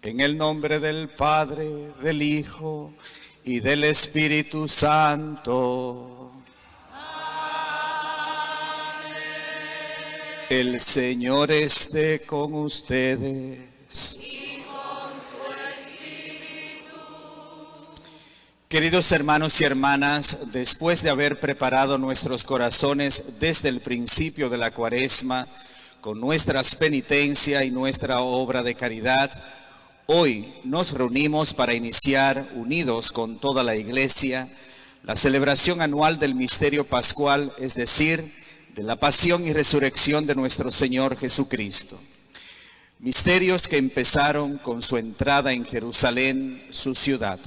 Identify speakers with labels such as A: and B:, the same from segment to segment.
A: En el nombre del Padre, del Hijo y del Espíritu Santo. Amén. El Señor esté con ustedes. Y con su espíritu. Queridos hermanos y hermanas, después de haber preparado nuestros corazones desde el principio de la Cuaresma, con nuestras penitencias y nuestra obra de caridad, hoy nos reunimos para iniciar, unidos con toda la Iglesia, la celebración anual del misterio pascual, es decir, de la pasión y resurrección de nuestro Señor Jesucristo. Misterios que empezaron con su entrada en Jerusalén, su ciudad.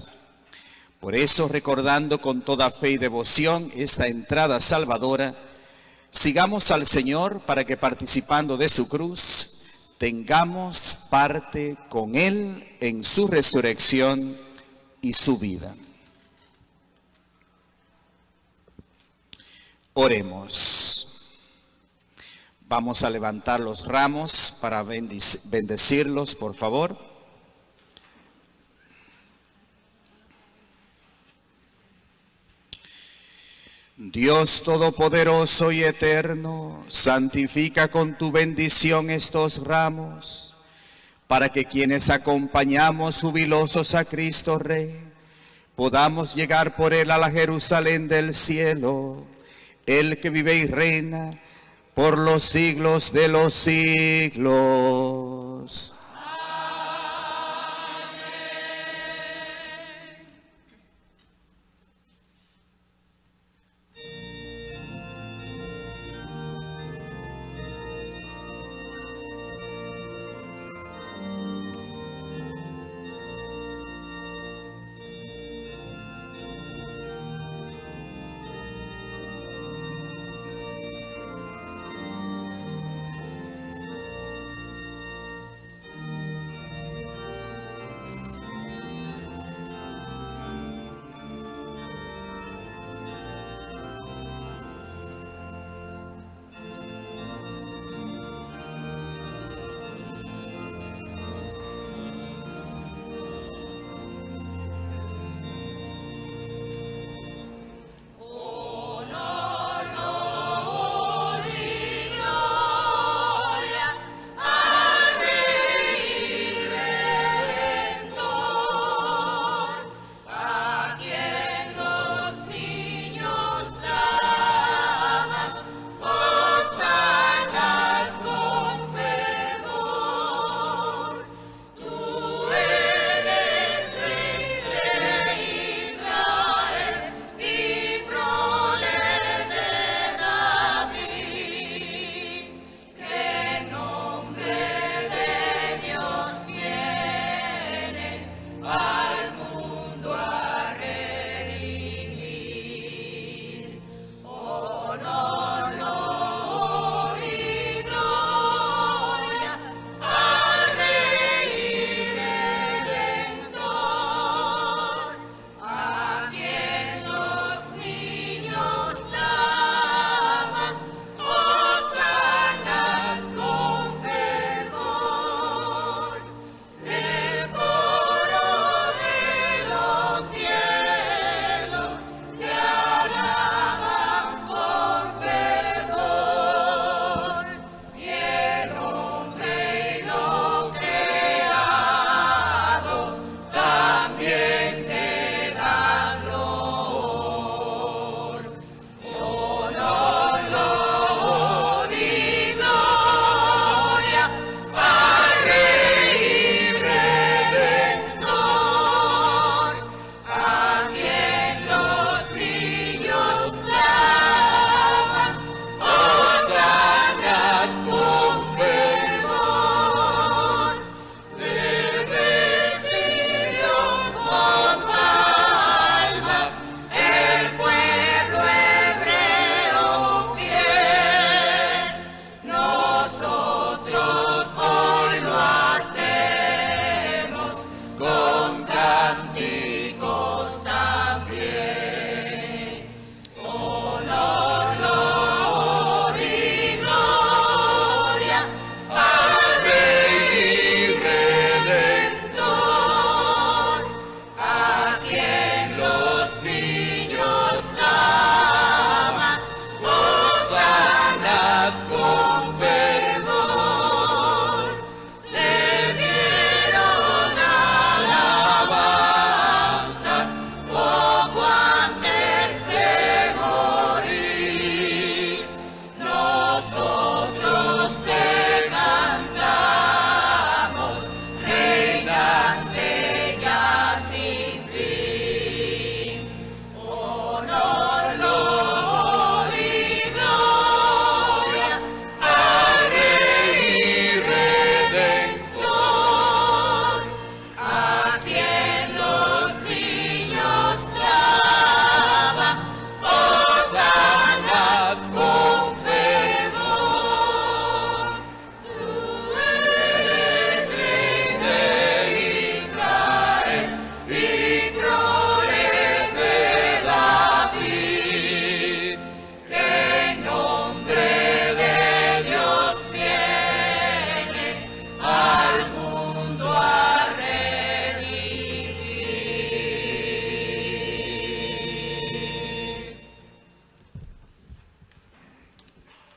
A: Por eso, recordando con toda fe y devoción esta entrada salvadora, sigamos al Señor para que, participando de su cruz, tengamos parte con Él en su resurrección y su vida. Oremos. Vamos a levantar los ramos para bendecirlos, por favor. Dios Todopoderoso y Eterno, santifica con tu bendición estos ramos, para que quienes acompañamos jubilosos a Cristo Rey, podamos llegar por Él a la Jerusalén del cielo, Él que vive y reina por los siglos de los siglos.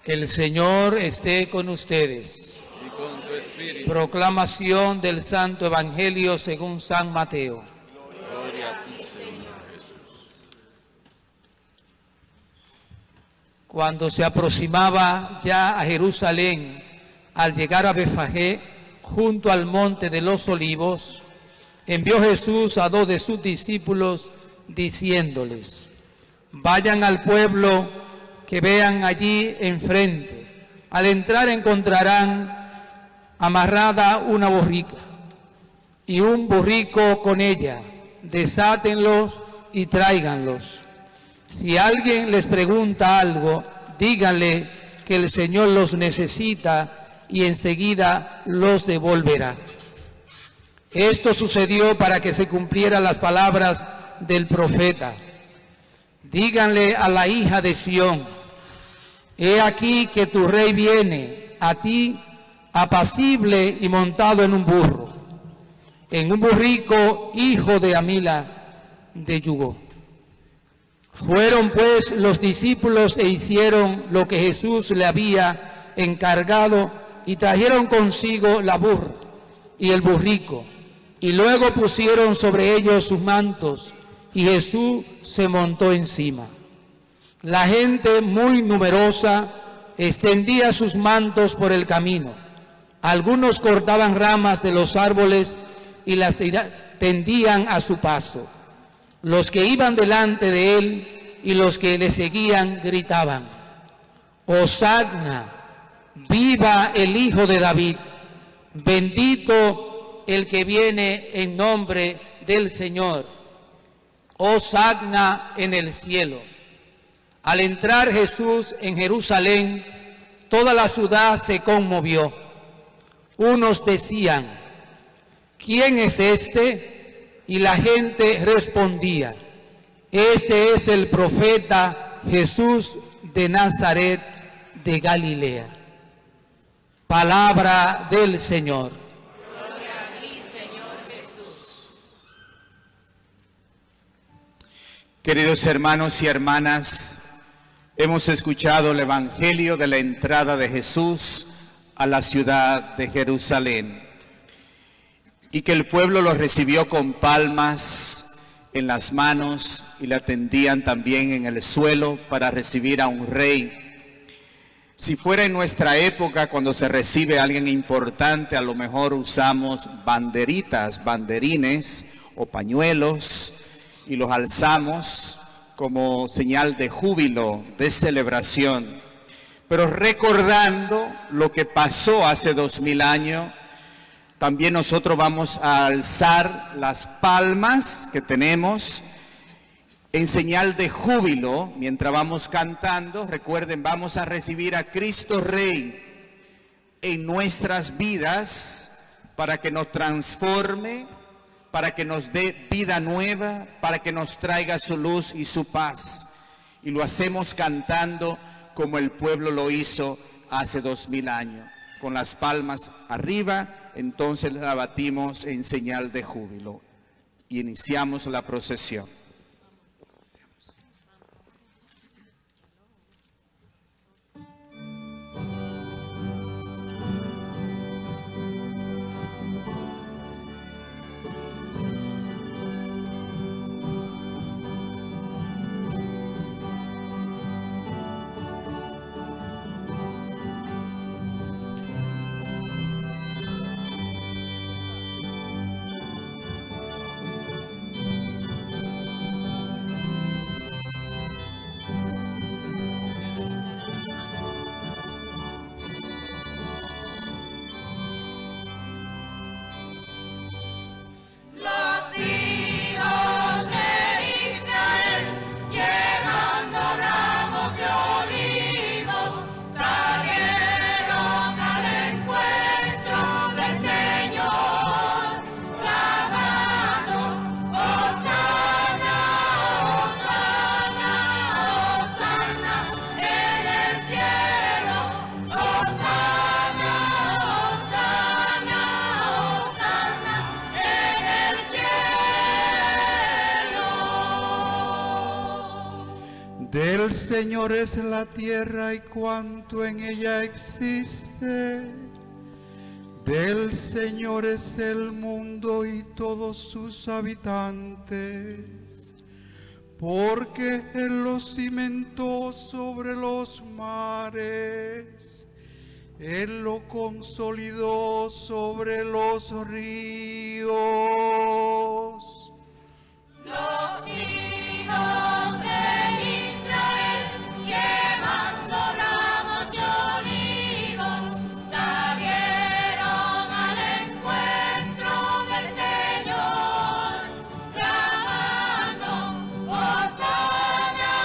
B: El Señor esté con ustedes.
C: Y con su espíritu.
B: Proclamación del Santo Evangelio según San Mateo.
C: Gloria a ti, Señor Jesús.
B: Cuando se aproximaba ya a Jerusalén, al llegar a Betfagé, junto al monte de los Olivos, envió Jesús a 2 de sus discípulos, diciéndoles: vayan al pueblo que vean allí enfrente. Al entrar encontrarán amarrada una borrica y un burrico con ella. Desátenlos y tráiganlos. Si alguien les pregunta algo, díganle que el Señor los necesita y enseguida los devolverá. Esto sucedió para que se cumplieran las palabras del profeta. Díganle a la hija de Sión: he aquí que tu rey viene a ti apacible y montado en un burro, en un burrico, hijo de Amila de yugo. Fueron pues los discípulos e hicieron lo que Jesús le había encargado y trajeron consigo la burra y el burrico, y luego pusieron sobre ellos sus mantos, y Jesús se montó encima. La gente muy numerosa extendía sus mantos por el camino. Algunos cortaban ramas de los árboles y las tendían a su paso. Los que iban delante de él y los que le seguían gritaban: Hosanna, viva el Hijo de David, bendito el que viene en nombre del Señor, Hosanna en el cielo. Al entrar Jesús en Jerusalén, toda la ciudad se conmovió. Unos decían: ¿quién es este? Y la gente respondía: este es el profeta Jesús de Nazaret de Galilea. Palabra del Señor.
D: Gloria a ti, Señor Jesús.
A: Queridos hermanos y hermanas, hemos escuchado el Evangelio de la entrada de Jesús a la ciudad de Jerusalén y que el pueblo lo recibió con palmas en las manos y la tendían también en el suelo para recibir a un rey. Si fuera en nuestra época, cuando se recibe a alguien importante, a lo mejor usamos banderitas, banderines o pañuelos y los alzamos como señal de júbilo, de celebración. Pero recordando lo que pasó hace 2000 años, también nosotros vamos a alzar las palmas que tenemos en señal de júbilo mientras vamos cantando. Recuerden, vamos a recibir a Cristo Rey en nuestras vidas para que nos transforme, para que nos dé vida nueva, para que nos traiga su luz y su paz. Y lo hacemos cantando como el pueblo lo hizo hace 2000 años, con las palmas arriba. Entonces la batimos en señal de júbilo y iniciamos la procesión.
E: Del Señor es la tierra y cuanto en ella existe. Del Señor es el mundo y todos sus habitantes. Porque Él los cimentó sobre los mares. Él lo consolidó sobre los ríos.
D: Los hijos de Israel, llevando ramos de olivo, salieron al encuentro del Señor, clamando: Hosana,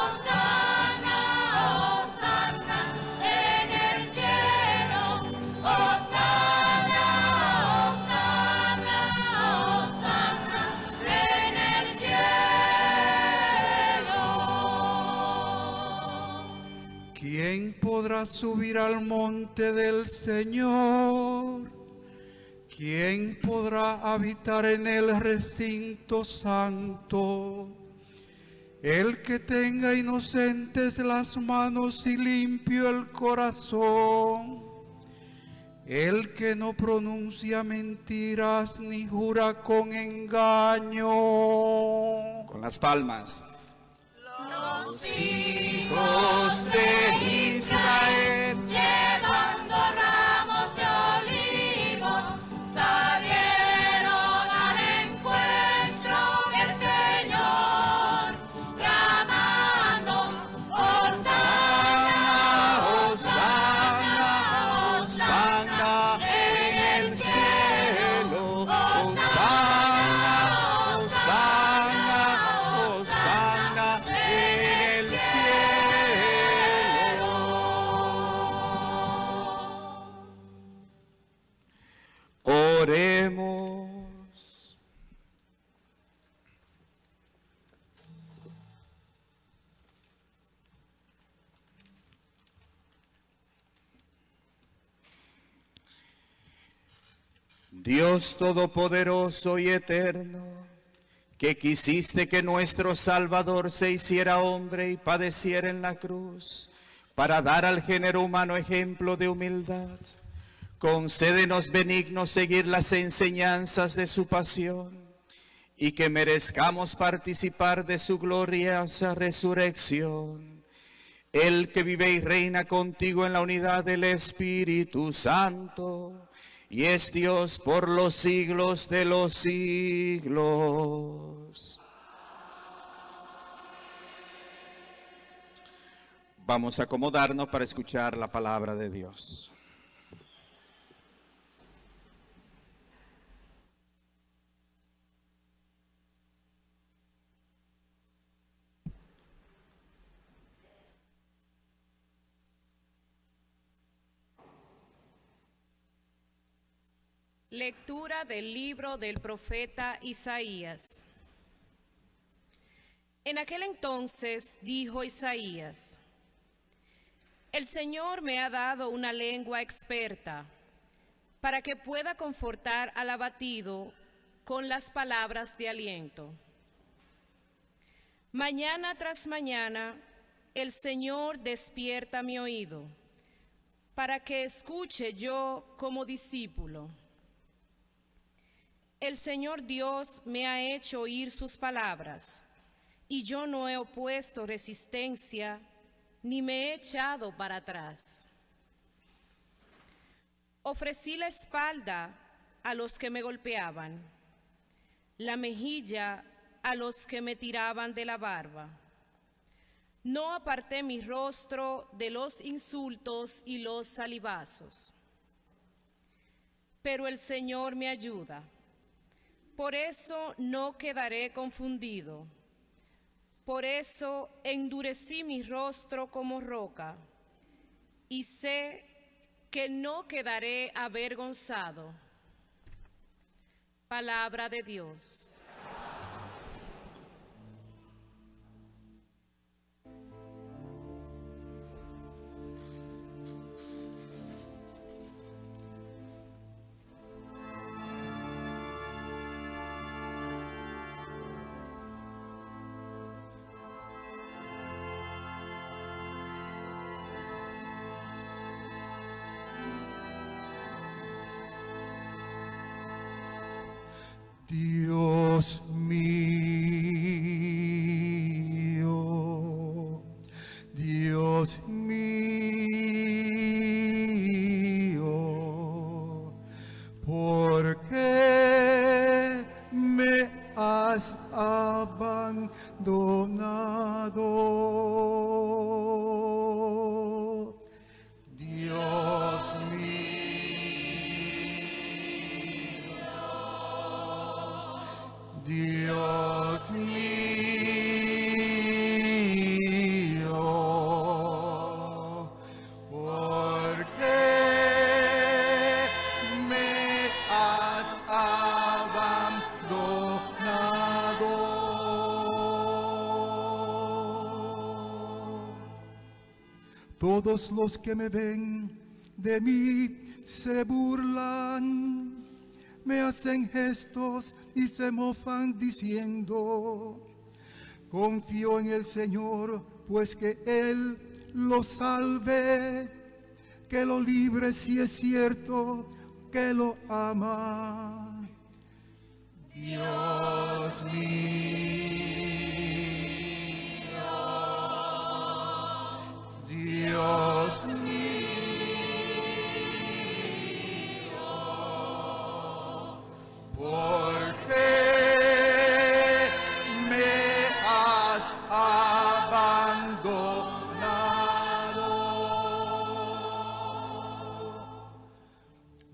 D: Hosana, Hosana en el cielo, Hosana, Hosana, Hosana en el cielo.
E: ¿Quién podrá subir al monte del Señor? ¿Quién podrá habitar en el recinto santo? El que tenga inocentes las manos y limpio el corazón. El que no pronuncia mentiras ni jura con engaño.
A: Con las palmas.
D: Los
A: Hijos de Israel,
D: llevando ramos de olivo, salieron al encuentro del Señor, clamando: Hosana,
A: Hosana, Hosana en el cielo, Hosana, Hosana, Hosana en el cielo. Oremos. Dios Todopoderoso y Eterno, que quisiste que nuestro Salvador se hiciera hombre y padeciera en la cruz, para dar al género humano ejemplo de humildad, concédenos benignos seguir las enseñanzas de su pasión, y que merezcamos participar de su gloriosa resurrección. El que vive y reina contigo en la unidad del Espíritu Santo, y es Dios por los siglos de los siglos. Vamos a acomodarnos para escuchar la palabra de Dios.
F: Lectura del libro del profeta Isaías. En aquel entonces dijo Isaías: El Señor me ha dado una lengua experta, para que pueda confortar al abatido con las palabras de aliento. Mañana tras mañana, el Señor despierta mi oído, para que escuche yo como discípulo. El Señor Dios me ha hecho oír sus palabras, y yo no he opuesto resistencia, ni me he echado para atrás. Ofrecí la espalda a los que me golpeaban, la mejilla a los que me tiraban de la barba. No aparté mi rostro de los insultos y los salivazos. Pero el Señor me ayuda. Por eso no quedaré confundido. Por eso endurecí mi rostro como roca, y sé que no quedaré avergonzado. Palabra de Dios.
E: Dios mío, Dios mío, ¿por qué me has abandonado? Dios mío, Dios mío, ¿por qué me has abandonado? Todos los que me ven de mí se burlan, me hacen gestos y se mofan diciendo: confío en el Señor, pues que Él lo salve, que lo libre si es cierto que lo ama. Dios mío, Dios mío, ¿por qué me has abandonado?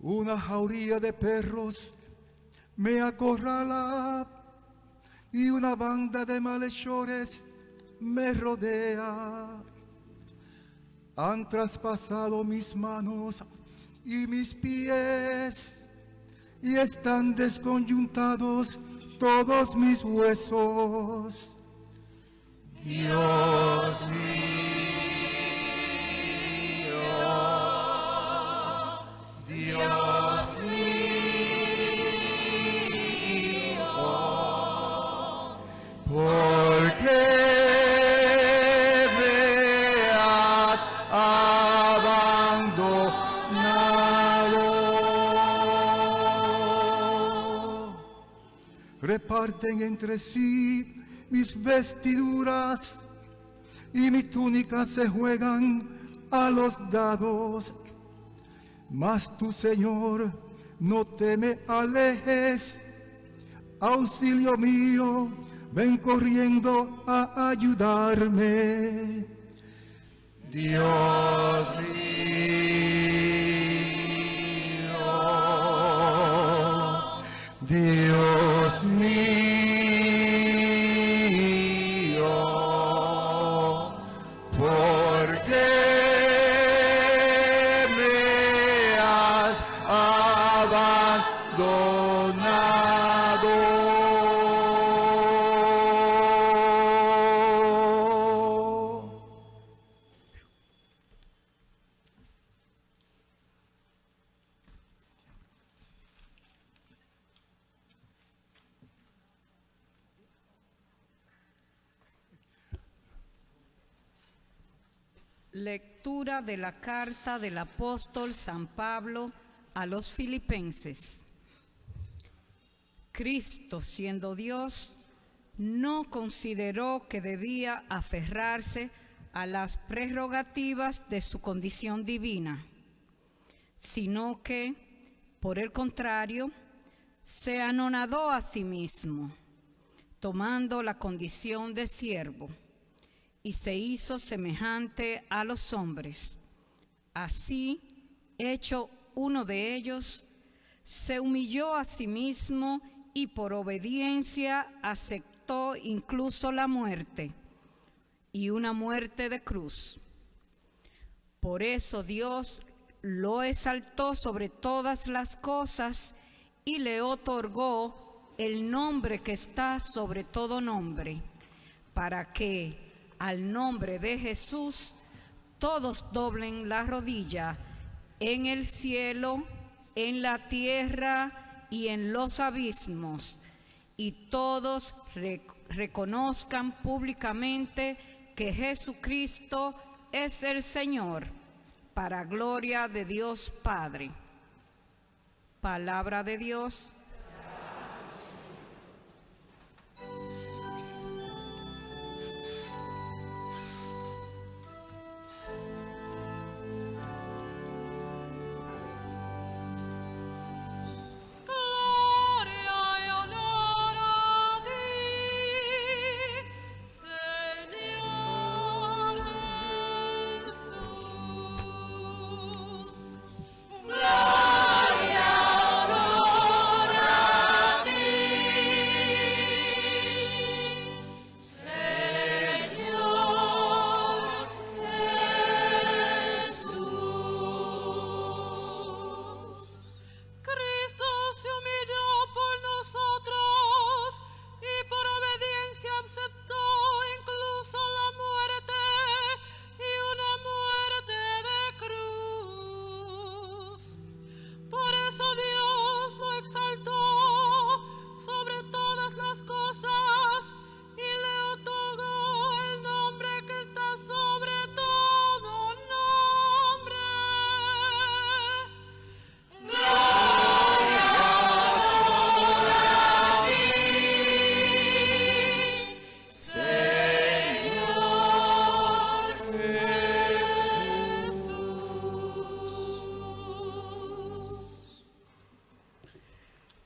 E: Una jauría de perros me acorrala y una banda de malhechores me rodea. Han traspasado mis manos y mis pies y están desconyuntados todos mis huesos. Dios mío, Dios mío, ¿por qué me has abandonado? Reparten entre sí mis vestiduras y mi túnica se juegan a los dados. Mas tú, Señor, no te me alejes. Auxilio mío, ven corriendo a ayudarme. Dios mío, Dios mío, ¿por qué me has abandonado?
F: Lectura de la carta del apóstol San Pablo a los Filipenses. Cristo, siendo Dios, no consideró que debía aferrarse a las prerrogativas de su condición divina, sino que, por el contrario, se anonadó a sí mismo, tomando la condición de siervo, y se hizo semejante a los hombres. Así, hecho uno de ellos, se humilló a sí mismo y por obediencia aceptó incluso la muerte, y una muerte de cruz. Por eso Dios lo exaltó sobre todas las cosas y le otorgó el nombre que está sobre todo nombre, para que al nombre de Jesús todos doblen la rodilla en el cielo, en la tierra y en los abismos, y todos reconozcan públicamente que Jesucristo es el Señor, para gloria de Dios Padre. Palabra de Dios.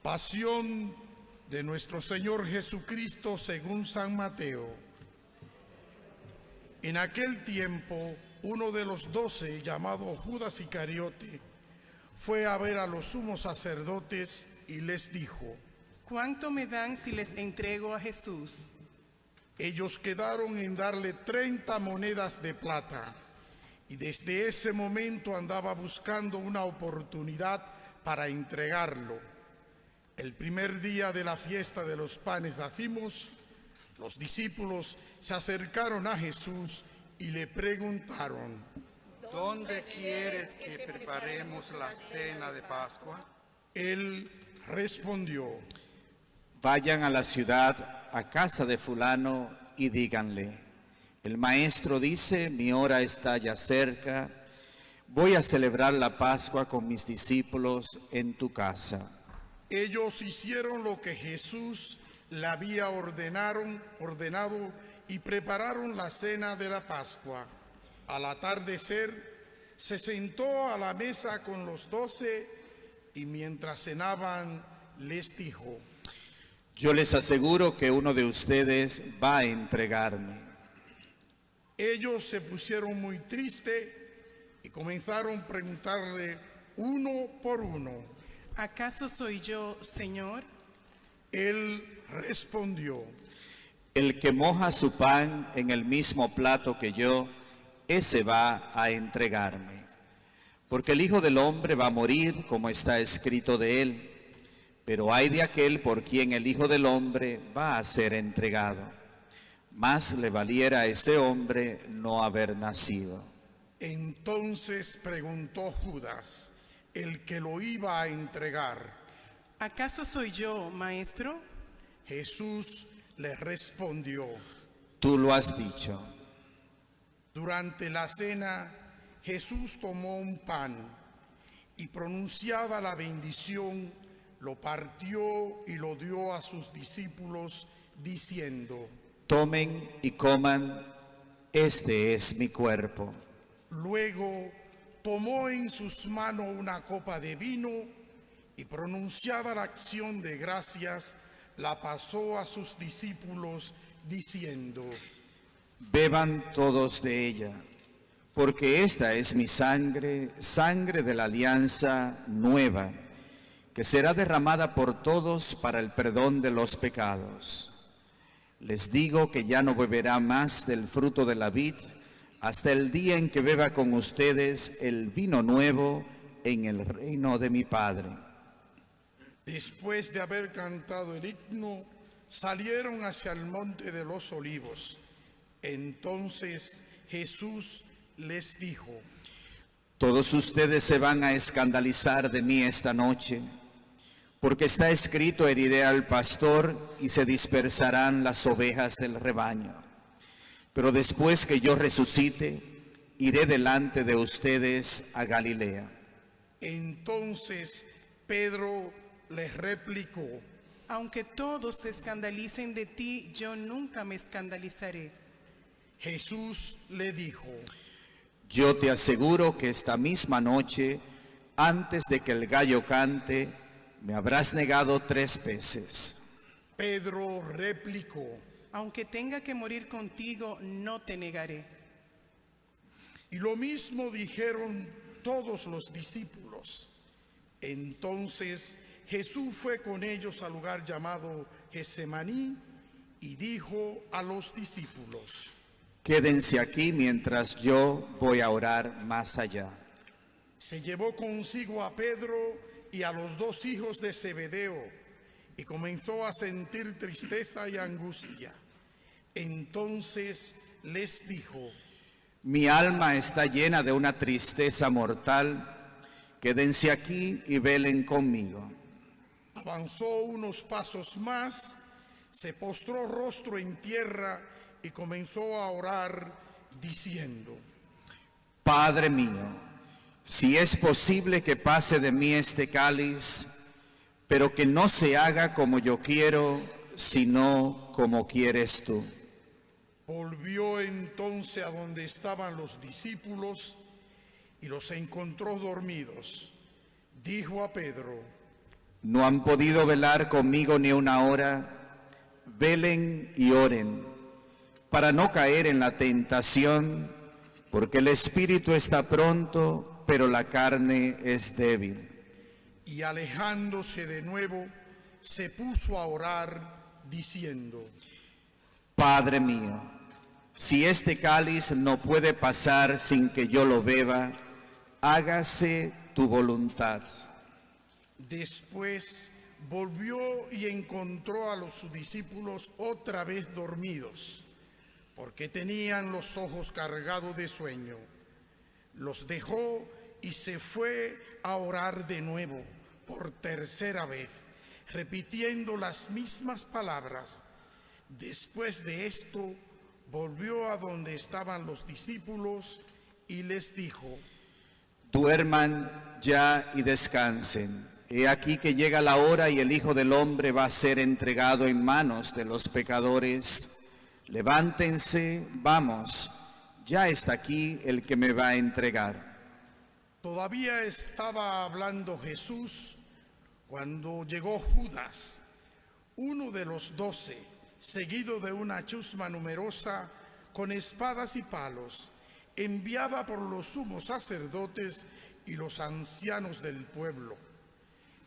G: Pasión de nuestro Señor Jesucristo según San Mateo. En aquel tiempo, uno de los 12, llamado Judas Iscariote, fue a ver a los sumos sacerdotes y les dijo:
H: ¿Cuánto me dan si les entrego a Jesús?
G: Ellos quedaron en darle 30 monedas de plata, y desde ese momento andaba buscando una oportunidad para entregarlo. El primer día de la fiesta de los panes de Ácimos, los discípulos se acercaron a Jesús y le preguntaron:
E: ¿Dónde quieres que preparemos la cena de Pascua?
G: Él respondió:
A: Vayan a la ciudad, a casa de fulano, y díganle: el maestro dice, mi hora está ya cerca, voy a celebrar la Pascua con mis discípulos en tu casa.
G: Ellos hicieron lo que Jesús le había ordenado y prepararon la cena de la Pascua. Al atardecer, se sentó a la mesa con los 12 y mientras cenaban les dijo:
A: Yo les aseguro que uno de ustedes va a entregarme.
G: Ellos se pusieron muy tristes y comenzaron a preguntarle uno por uno:
H: ¿Acaso soy yo, Señor?
G: Él respondió:
A: El que moja su pan en el mismo plato que yo, ese va a entregarme. Porque el Hijo del Hombre va a morir como está escrito de él, pero ay de aquel por quien el Hijo del Hombre va a ser entregado. Más le valiera a ese hombre no haber nacido.
G: Entonces preguntó Judas, el que lo iba a entregar:
H: ¿Acaso soy yo, Maestro?
G: Jesús le respondió:
A: Tú lo has dicho.
G: Durante la cena, Jesús tomó un pan y, pronunciada la bendición, lo partió y lo dio a sus discípulos, diciendo:
A: Tomen y coman, este es mi cuerpo.
G: Luego tomó en sus manos una copa de vino y, pronunciada la acción de gracias, la pasó a sus discípulos, diciendo:
A: Beban todos de ella, porque esta es mi sangre, sangre de la alianza nueva, que será derramada por todos para el perdón de los pecados. Les digo que ya no beberá más del fruto de la vid hasta el día en que beba con ustedes el vino nuevo en el reino de mi Padre.
G: Después de haber cantado el himno, salieron hacia el monte de los olivos. Entonces Jesús les dijo:
A: Todos ustedes se van a escandalizar de mí esta noche, porque está escrito: heriré al pastor y se dispersarán las ovejas del rebaño. Pero después que yo resucite, iré delante de ustedes a Galilea.
G: Entonces Pedro les replicó:
H: Aunque todos se escandalicen de ti, yo nunca me escandalizaré.
G: Jesús le dijo:
A: Yo te aseguro que esta misma noche, antes de que el gallo cante, me habrás negado 3 veces.
G: Pedro replicó:
H: Aunque tenga que morir contigo, no te negaré.
G: Y lo mismo dijeron todos los discípulos. Entonces Jesús fue con ellos al lugar llamado Getsemaní y dijo a los discípulos:
A: Quédense aquí mientras yo voy a orar más allá.
G: Se llevó consigo a Pedro y a los 2 hijos de Zebedeo y comenzó a sentir tristeza y angustia. Entonces les dijo:
A: Mi alma está llena de una tristeza mortal. Quédense aquí y velen conmigo.
G: Avanzó unos pasos más, se postró rostro en tierra y comenzó a orar diciendo:
A: Padre mío, si es posible que pase de mí este cáliz, pero que no se haga como yo quiero, sino como quieres tú.
G: Volvió entonces a donde estaban los discípulos y los encontró dormidos. Dijo a Pedro:
A: No han podido velar conmigo ni una hora. Velen y oren, para no caer en la tentación, porque el espíritu está pronto, pero la carne es débil.
G: Y alejándose de nuevo, se puso a orar, diciendo:
A: Padre mío, si este cáliz no puede pasar sin que yo lo beba, hágase tu voluntad.
G: Después volvió y encontró a sus discípulos otra vez dormidos, porque tenían los ojos cargados de sueño. Los dejó y se fue a orar de nuevo por tercera vez, repitiendo las mismas palabras. Después de esto, volvió a donde estaban los discípulos y les dijo:
A: Duerman ya y descansen. He aquí que llega la hora y el Hijo del Hombre va a ser entregado en manos de los pecadores. Levántense, vamos, ya está aquí el que me va a entregar.
G: Todavía estaba hablando Jesús cuando llegó Judas, uno de los 12, seguido de una chusma numerosa con espadas y palos, enviada por los sumos sacerdotes y los ancianos del pueblo.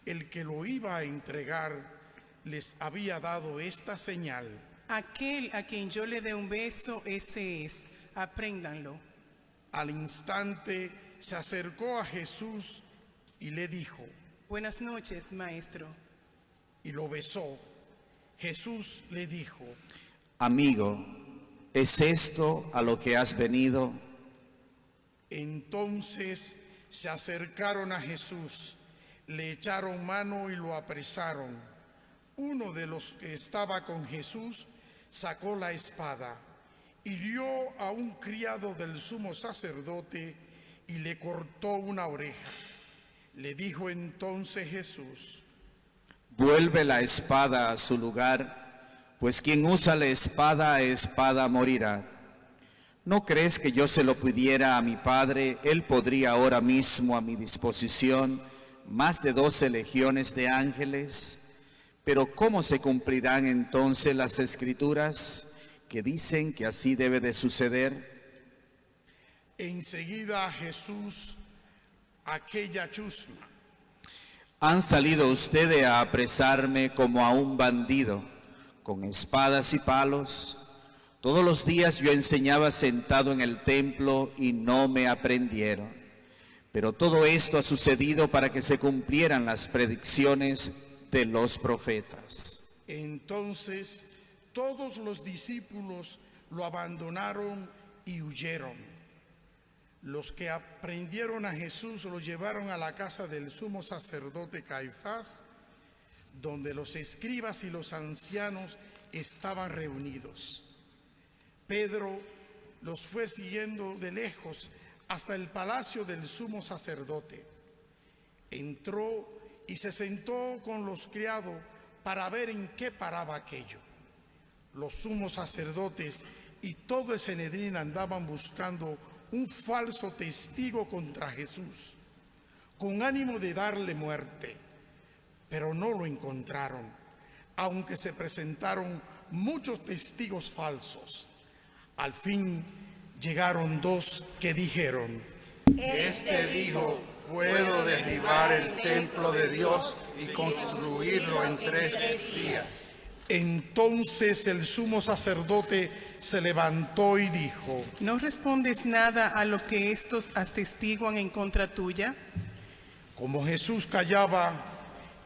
G: El que lo iba a entregar les había dado esta señal:
H: Aquel a quien yo le dé un beso, ese es. Apréndanlo.
G: Al instante se acercó a Jesús y le dijo:
H: Buenas noches, maestro.
G: Y lo besó. Jesús le dijo:
A: Amigo, ¿es esto a lo que has venido?
G: Entonces se acercaron a Jesús, le echaron mano y lo apresaron. Uno de los que estaba con Jesús sacó la espada, hirió a un criado del sumo sacerdote y le cortó una oreja. Le dijo entonces Jesús:
A: Vuelve la espada a su lugar, pues quien usa la espada a espada morirá. ¿No crees que yo se lo pidiera a mi Padre? Él podría ahora mismo a mi disposición más de 12 legiones de ángeles. Pero ¿cómo se cumplirán entonces las Escrituras que dicen que así debe de suceder?
G: Enseguida Jesús aquella chusma:
A: Han salido ustedes a apresarme como a un bandido, con espadas y palos. Todos los días yo enseñaba sentado en el templo y no me aprendieron. Pero todo esto ha sucedido para que se cumplieran las predicciones de los profetas.
G: Entonces todos los discípulos lo abandonaron y huyeron. Los que aprendieron a Jesús lo llevaron a la casa del sumo sacerdote Caifás, donde los escribas y los ancianos estaban reunidos. Pedro los fue siguiendo de lejos hasta el palacio del sumo sacerdote. Entró y se sentó con los criados para ver en qué paraba aquello. Los sumos sacerdotes y todo el Sanedrín andaban buscando un falso testigo contra Jesús, con ánimo de darle muerte, pero no lo encontraron, aunque se presentaron muchos testigos falsos. Al fin llegaron 2 que dijeron:
E: Este dijo: puedo derribar el templo de Dios y construirlo en 3 días.
G: Entonces el sumo sacerdote se levantó y dijo:
H: ¿No respondes nada a lo que estos atestiguan en contra tuya?
G: Como Jesús callaba,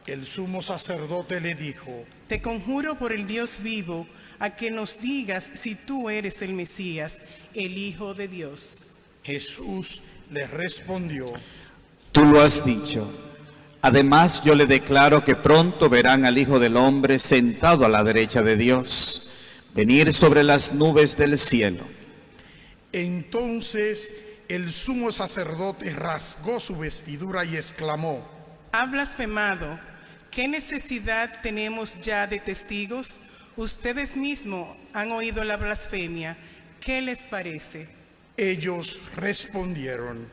G: el sumo sacerdote le dijo:
H: Te conjuro por el Dios vivo a que nos digas si tú eres el Mesías, el Hijo de Dios.
G: Jesús le respondió:
A: Tú lo has dicho. Además, yo le declaro que pronto verán al Hijo del Hombre sentado a la derecha de Dios, venir sobre las nubes del cielo.
G: Entonces el sumo sacerdote rasgó su vestidura y exclamó:
H: Ha blasfemado. ¿Qué necesidad tenemos ya de testigos? Ustedes mismos han oído la blasfemia. ¿Qué les parece?
G: Ellos respondieron: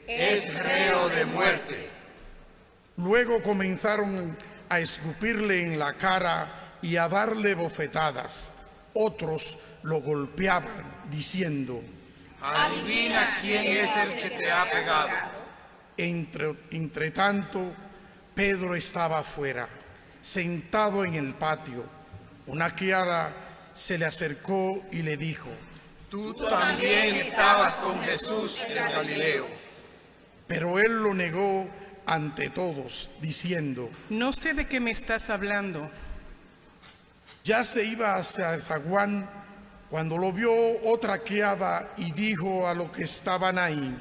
E: Es reo de muerte.
G: Luego comenzaron a escupirle en la cara y a darle bofetadas. Otros lo golpeaban, diciendo:
E: adivina quién es el que te ha pegado.
G: Entre tanto, Pedro estaba afuera, sentado en el patio. Una criada se le acercó y le dijo:
E: Tú también estabas con Jesús el Galileo.
G: Pero él lo negó ante todos, diciendo:
H: No sé de qué me estás hablando.
G: Ya se iba hacia el zaguán cuando lo vio otra criada y dijo a los que estaban ahí: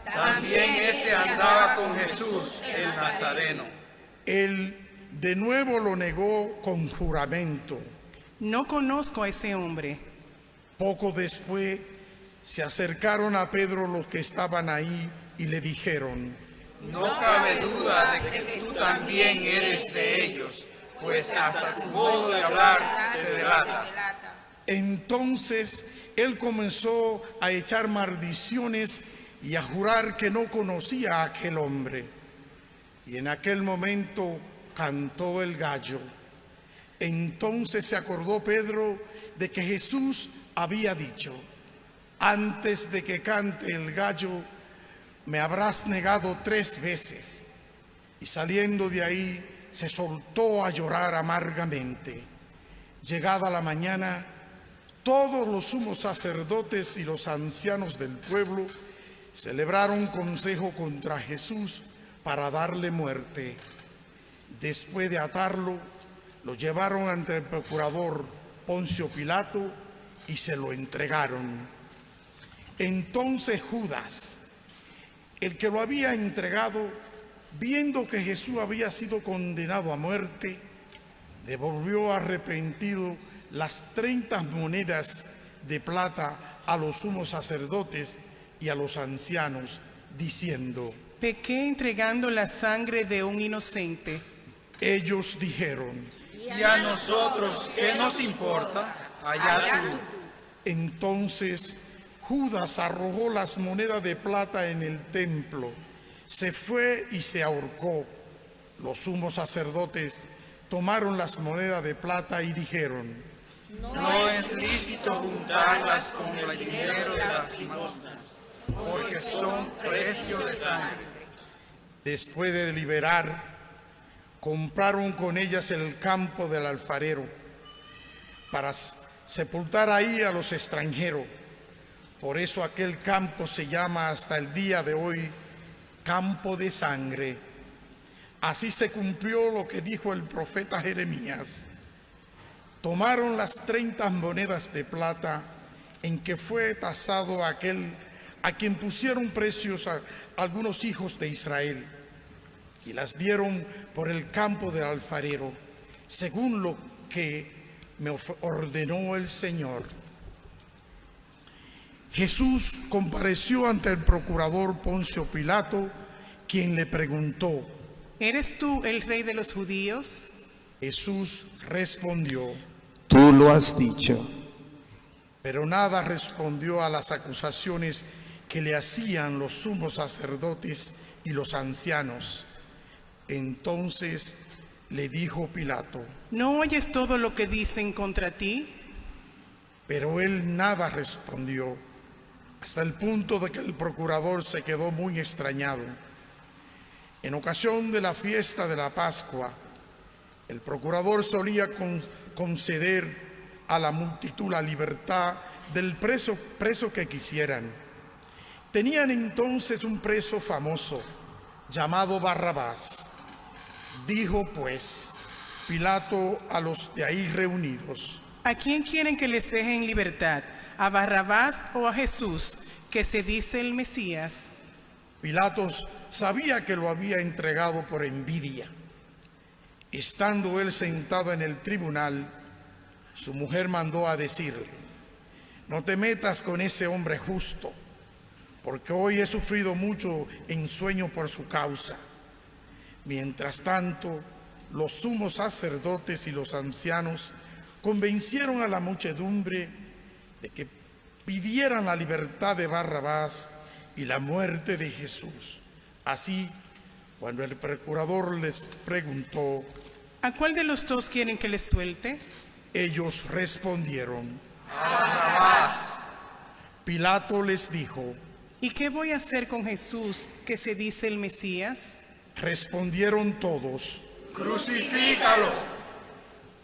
E: También ese andaba con Jesús el Nazareno.
G: Él de nuevo lo negó con juramento.
H: No conozco a ese hombre.
G: Poco después se acercaron a Pedro los que estaban ahí y le dijeron:
E: No cabe duda de que tú también eres de ellos, pues hasta tu modo de hablar te delata.
G: Entonces él comenzó a echar maldiciones y a jurar que no conocía a aquel hombre. Y en aquel momento cantó el gallo. Entonces se acordó Pedro de que Jesús había dicho: antes de que cante el gallo, me habrás negado 3 veces. Y saliendo de ahí, se soltó a llorar amargamente. Llegada la mañana, todos los sumos sacerdotes y los ancianos del pueblo celebraron consejo contra Jesús para darle muerte. Después de atarlo, lo llevaron ante el procurador Poncio Pilato y se lo entregaron. Entonces Judas, el que lo había entregado, viendo que Jesús había sido condenado a muerte, devolvió arrepentido las 30 monedas de plata a los sumos sacerdotes y a los ancianos, diciendo:
H: Pequé entregando la sangre de un inocente.
G: Ellos dijeron:
E: ¿Y a nosotros qué nos importa? Allá tú.
G: Entonces Judas arrojó las monedas de plata en el templo, se fue y se ahorcó. Los sumos sacerdotes tomaron las monedas de plata y dijeron:
E: No es lícito juntarlas con el dinero de las limosnas, porque son precio de sangre.
G: Después de deliberar, compraron con ellas el campo del alfarero para sepultar ahí a los extranjeros. Por eso aquel campo se llama hasta el día de hoy Campo de Sangre. Así se cumplió lo que dijo el profeta Jeremías. Tomaron las 30 monedas de plata en que fue tasado aquel a quien pusieron precios a algunos hijos de Israel, y las dieron por el campo del alfarero, según lo que me ordenó el Señor. Jesús compareció ante el procurador Poncio Pilato, quien le preguntó:
H: ¿Eres tú el rey de los judíos?
G: Jesús respondió:
A: Tú lo has dicho.
G: Pero nada respondió a las acusaciones que le hacían los sumos sacerdotes y los ancianos. Entonces le dijo Pilato:
H: ¿No oyes todo lo que dicen contra ti?
G: Pero él nada respondió, hasta el punto de que el procurador se quedó muy extrañado. En ocasión de la fiesta de la Pascua, el procurador solía conceder a la multitud la libertad del preso que quisieran. Tenían entonces un preso famoso llamado Barrabás. Dijo pues Pilato a los de ahí reunidos:
H: ¿A quién quieren que les deje en libertad? ¿A Barrabás o a Jesús, que se dice el Mesías?
G: Pilatos sabía que lo había entregado por envidia. Estando él sentado en el tribunal, su mujer mandó a decirle: no te metas con ese hombre justo, porque hoy he sufrido mucho en sueño por su causa. Mientras tanto, los sumos sacerdotes y los ancianos convencieron a la muchedumbre de que pidieran la libertad de Barrabás y la muerte de Jesús. Así, Cuando el procurador les preguntó,
H: ¿a cuál de los dos quieren que les suelte?
G: ellos respondieron, a Barrabás. Pilato les dijo,
H: ¿y qué voy a hacer con Jesús, que se dice el Mesías?
G: respondieron todos, crucifícalo.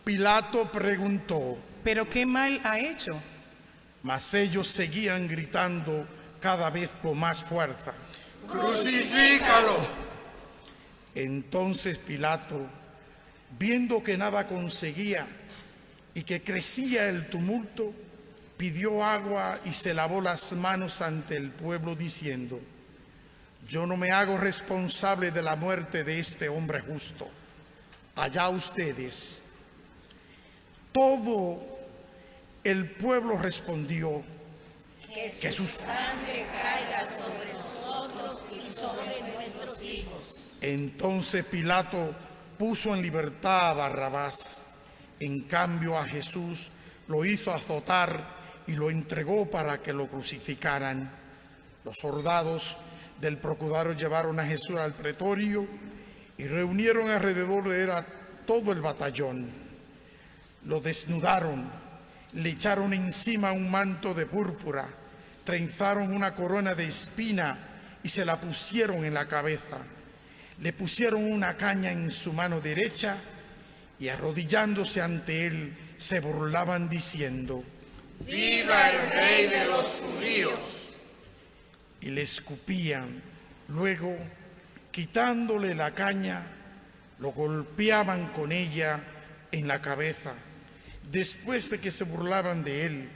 G: Pilato preguntó,
H: ¿pero qué mal ha hecho?
G: mas ellos seguían gritando cada vez con más fuerza,
E: ¡Crucifícalo!
G: Entonces Pilato, viendo que nada conseguía y que crecía el tumulto, pidió agua y se lavó las manos ante el pueblo diciendo, yo no me hago responsable de la muerte de este hombre justo. Allá ustedes. Todo el pueblo respondió, que su sangre caiga sobre nosotros y sobre nuestros hijos. Entonces Pilato puso en libertad a Barrabás. En cambio a Jesús lo hizo azotar y lo entregó para que lo crucificaran. Los soldados del procurador llevaron a Jesús al pretorio y reunieron alrededor de él a todo el batallón. Lo desnudaron, le echaron encima un manto de púrpura, trenzaron una corona de espina y se la pusieron en la cabeza. Le pusieron una caña en su mano derecha y arrodillándose ante él se burlaban diciendo,
E: ¡Viva el rey de los judíos!
G: Y le escupían. Luego, quitándole la caña, lo golpeaban con ella en la cabeza. Después de que se burlaban de él,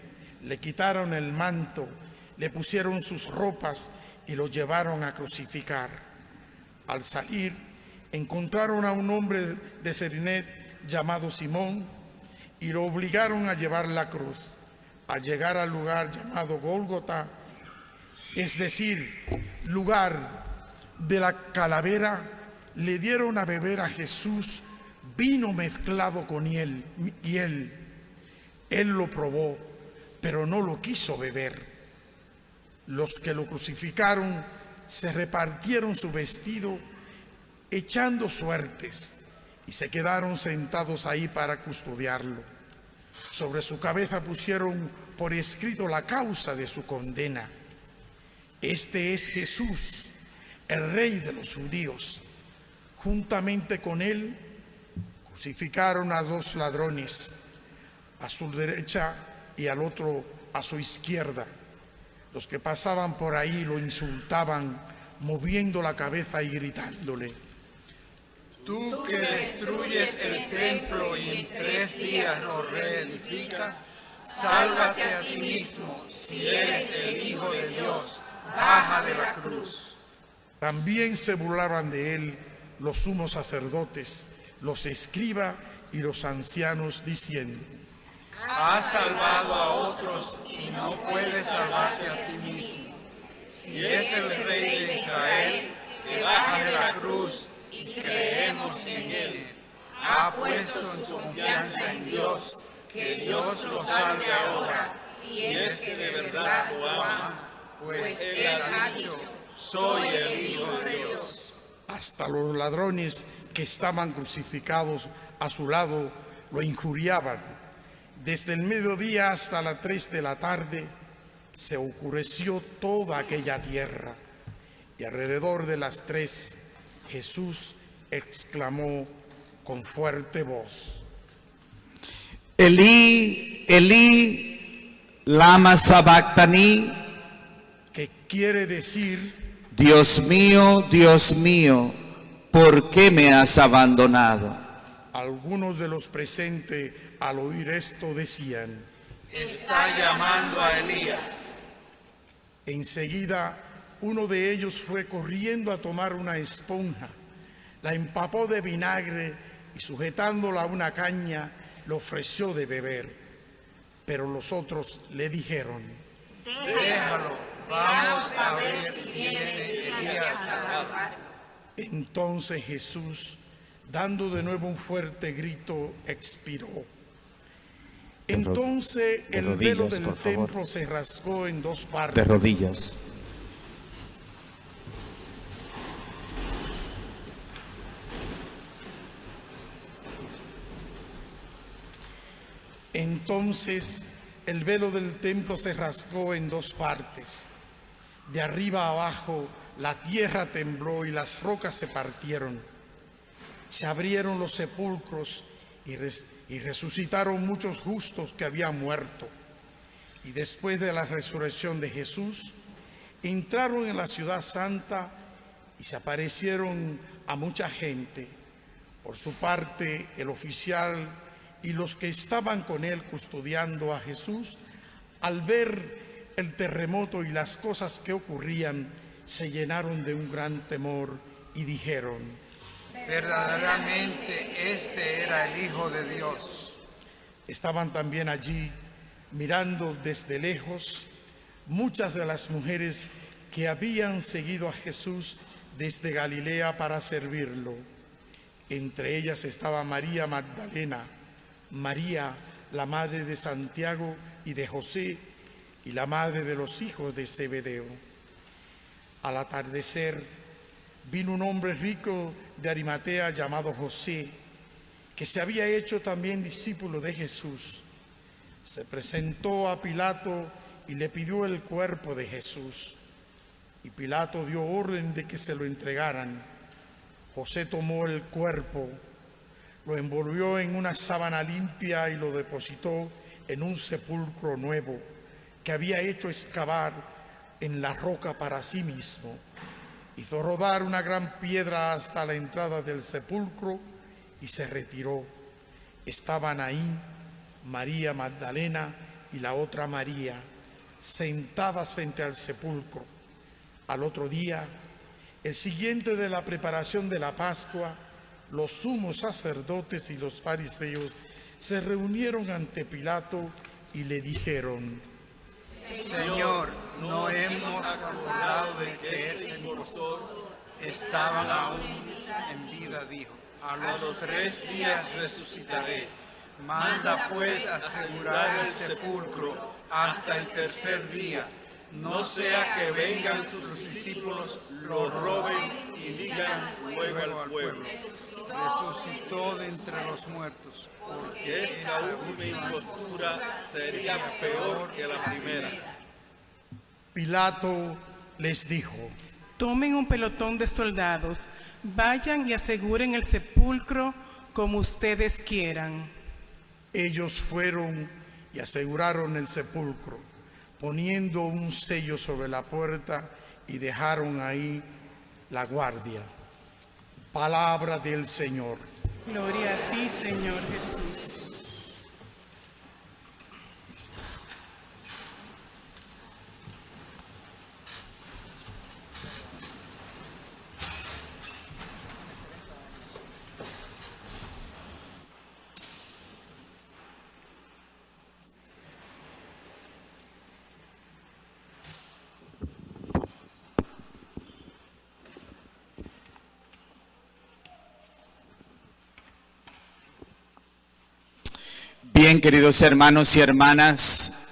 G: le quitaron el manto, le pusieron sus ropas y lo llevaron a crucificar. Al salir, encontraron a un hombre de Cerinet llamado Simón y lo obligaron a llevar la cruz. Al llegar al lugar llamado Gólgota, es decir, lugar de la calavera, le dieron a beber a Jesús vino mezclado con hiel. Él lo probó, pero no lo quiso beber. Los que lo crucificaron se repartieron su vestido echando suertes y se quedaron sentados ahí para custodiarlo. Sobre su cabeza pusieron por escrito la causa de su condena. Este es Jesús, el Rey de los judíos. Juntamente con él crucificaron a dos ladrones, a su derecha y al otro a su izquierda. Los que pasaban por ahí lo insultaban, moviendo la cabeza y gritándole,
E: Tú que destruyes el templo y en 3 días lo reedificas, sálvate a ti mismo, si eres el Hijo de Dios, baja de la cruz.
G: También se burlaban de él los sumos sacerdotes, los escribas y los ancianos, diciendo,
E: Has salvado a otros y no puedes salvarte a ti mismo. Si es el Rey de Israel, que baja de la cruz y creemos en él. Ha puesto en su confianza en Dios, que Dios lo salve ahora, si es que de verdad lo ama, pues él ha dicho, soy el Hijo de Dios.
G: Hasta los ladrones que estaban crucificados a su lado lo injuriaban. Desde el mediodía hasta las 3 de la tarde se oscureció toda aquella tierra. Y alrededor de las 3, Jesús exclamó con fuerte voz,
A: Elí, Elí, lama sabactani,
G: que quiere decir,
A: Dios mío, ¿por qué me has abandonado?
G: algunos de los presentes al oír esto decían,
E: Está llamando a Elías.
G: enseguida uno de ellos fue corriendo a tomar una esponja, la empapó de vinagre y sujetándola a una caña le ofreció de beber. Pero los otros le dijeron,
E: Déjalo, vamos a ver si viene Elías a salvar.
G: Entonces Jesús, dando de nuevo un fuerte grito, expiró. Entonces
A: de
G: el
A: rodillas,
G: velo del
A: por favor.
G: templo se rasgó en 2 partes.
A: De rodillas.
G: Entonces el velo del templo se rasgó en dos partes. De arriba a abajo la tierra tembló y las rocas se partieron. Se abrieron los sepulcros y resucitaron muchos justos que habían muerto. Y después de la resurrección de Jesús, entraron en la ciudad santa y se aparecieron a mucha gente. Por su parte, el oficial y los que estaban con él custodiando a Jesús, al ver el terremoto y las cosas que ocurrían, se llenaron de un gran temor y dijeron:
E: verdaderamente este era el Hijo de Dios.
G: Estaban también allí, mirando desde lejos, muchas de las mujeres que habían seguido a Jesús desde Galilea para servirlo. Entre ellas estaba María Magdalena, María, la madre de Santiago y de José, y la madre de los hijos de Zebedeo. Al atardecer, vino un hombre rico de Arimatea llamado José, que se había hecho también discípulo de Jesús. Se presentó a Pilato y le pidió el cuerpo de Jesús. Y Pilato dio orden de que se lo entregaran. José tomó el cuerpo, lo envolvió en una sábana limpia y lo depositó en un sepulcro nuevo que había hecho excavar en la roca para sí mismo. Hizo rodar una gran piedra hasta la entrada del sepulcro y se retiró. Estaban ahí María Magdalena y la otra María, sentadas frente al sepulcro. Al otro día, el siguiente de la preparación de la Pascua, los sumos sacerdotes y los fariseos se reunieron ante Pilato y le dijeron:
E: Señor, no hemos acordado de que ese impostor estaban aún en vida, dijo. A los 3 días resucitaré. Manda pues asegurar el sepulcro hasta el tercer día, no sea que vengan sus discípulos, lo roben y digan luego al pueblo: resucitó de entre los muertos, porque
C: Esta última impostura sería peor que la primera.
G: Pilato les dijo:
H: Tomen un pelotón de soldados, vayan y aseguren el sepulcro como ustedes quieran.
G: Ellos fueron y aseguraron el sepulcro, poniendo un sello sobre la puerta, y dejaron ahí la guardia. Palabra del Señor.
H: Gloria a ti, Señor Jesús.
A: Bien, queridos hermanos y hermanas,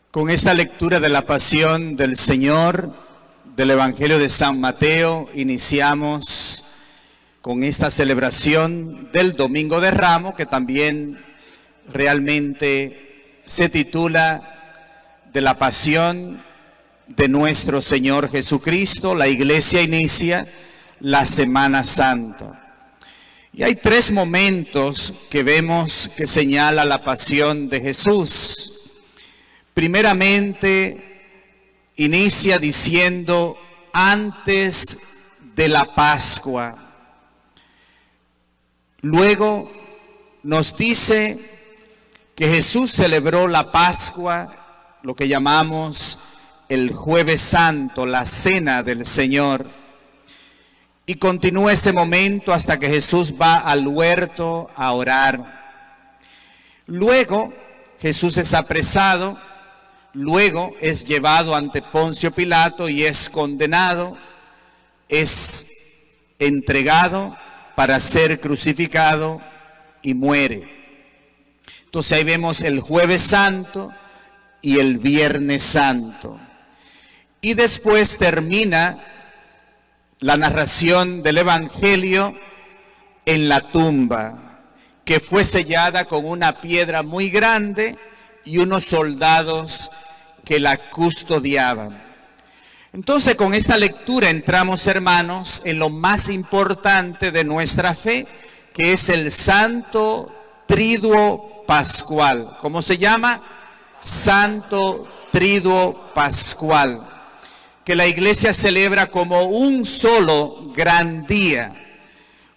A: con esta lectura de la Pasión del Señor, del Evangelio de San Mateo, iniciamos con esta celebración del Domingo de Ramos, que también realmente se titula de la Pasión de nuestro Señor Jesucristo. La Iglesia inicia la Semana Santa. Y hay 3 momentos que vemos que señala la pasión de Jesús. Primeramente, inicia diciendo antes de la Pascua. Luego nos dice que Jesús celebró la Pascua, lo que llamamos el Jueves Santo, la Cena del Señor. Y continúa ese momento hasta que Jesús va al huerto a orar. Luego Jesús es apresado, luego es llevado ante Poncio Pilato y es condenado, es entregado para ser crucificado y muere. Entonces ahí vemos el Jueves Santo y el Viernes Santo. Y después termina la narración del Evangelio en la tumba. que fue sellada con una piedra muy grande y unos soldados que la custodiaban. Entonces, con esta lectura entramos, hermanos, en lo más importante de nuestra fe, que es el Santo Triduo Pascual. ¿Cómo se llama? Santo Triduo Pascual, que la Iglesia celebra como un solo gran día.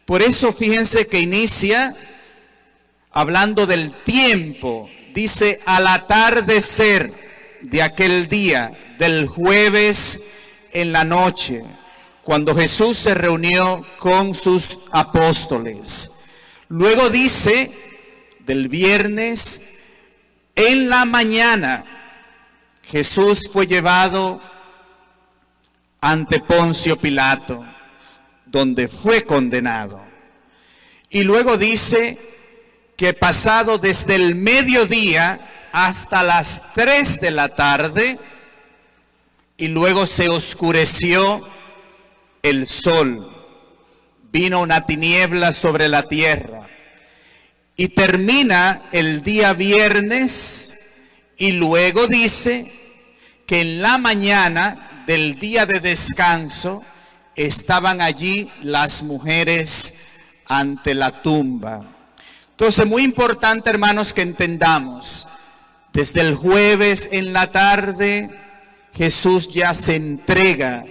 A: Por eso, fíjense que inicia hablando del tiempo. Dice, al atardecer de aquel día, del jueves en la noche, cuando Jesús se reunió con sus apóstoles. Luego dice, del viernes en la mañana, Jesús fue llevado ante Poncio Pilato, donde fue condenado. Y luego dice que pasado desde el mediodía hasta las 3 de la tarde, y luego se oscureció el sol, vino una tiniebla sobre la tierra, y termina el día viernes, y luego dice que en la mañana del día de descanso estaban allí las mujeres ante la tumba. Entonces, muy importante, hermanos, que entendamos, desde el jueves en la tarde, Jesús ya se entrega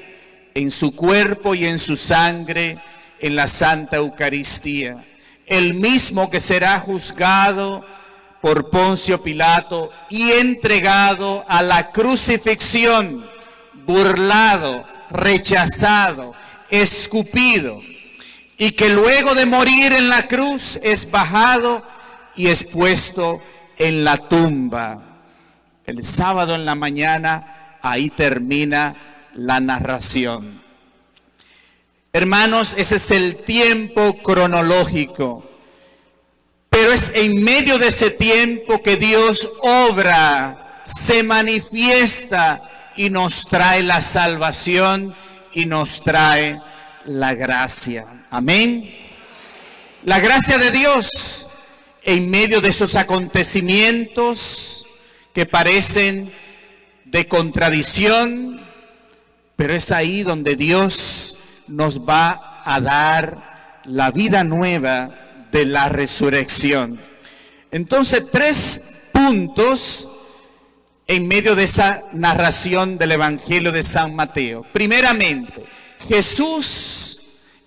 A: en su cuerpo y en su sangre en la Santa Eucaristía. El mismo que será juzgado por Poncio Pilato y entregado a la crucifixión, burlado, rechazado, escupido, y que luego de morir en la cruz es bajado y es puesto en la tumba. El sábado en la mañana, ahí termina la narración. Hermanos, ese es el tiempo cronológico, pero es en medio de ese tiempo que Dios obra, se manifiesta y nos trae la salvación y nos trae la gracia. Amén. La gracia de Dios en medio de esos acontecimientos que parecen de contradicción, pero es ahí donde Dios nos va a dar la vida nueva de la resurrección. Entonces, 3 puntos en medio de esa narración del Evangelio de San Mateo. Primeramente, Jesús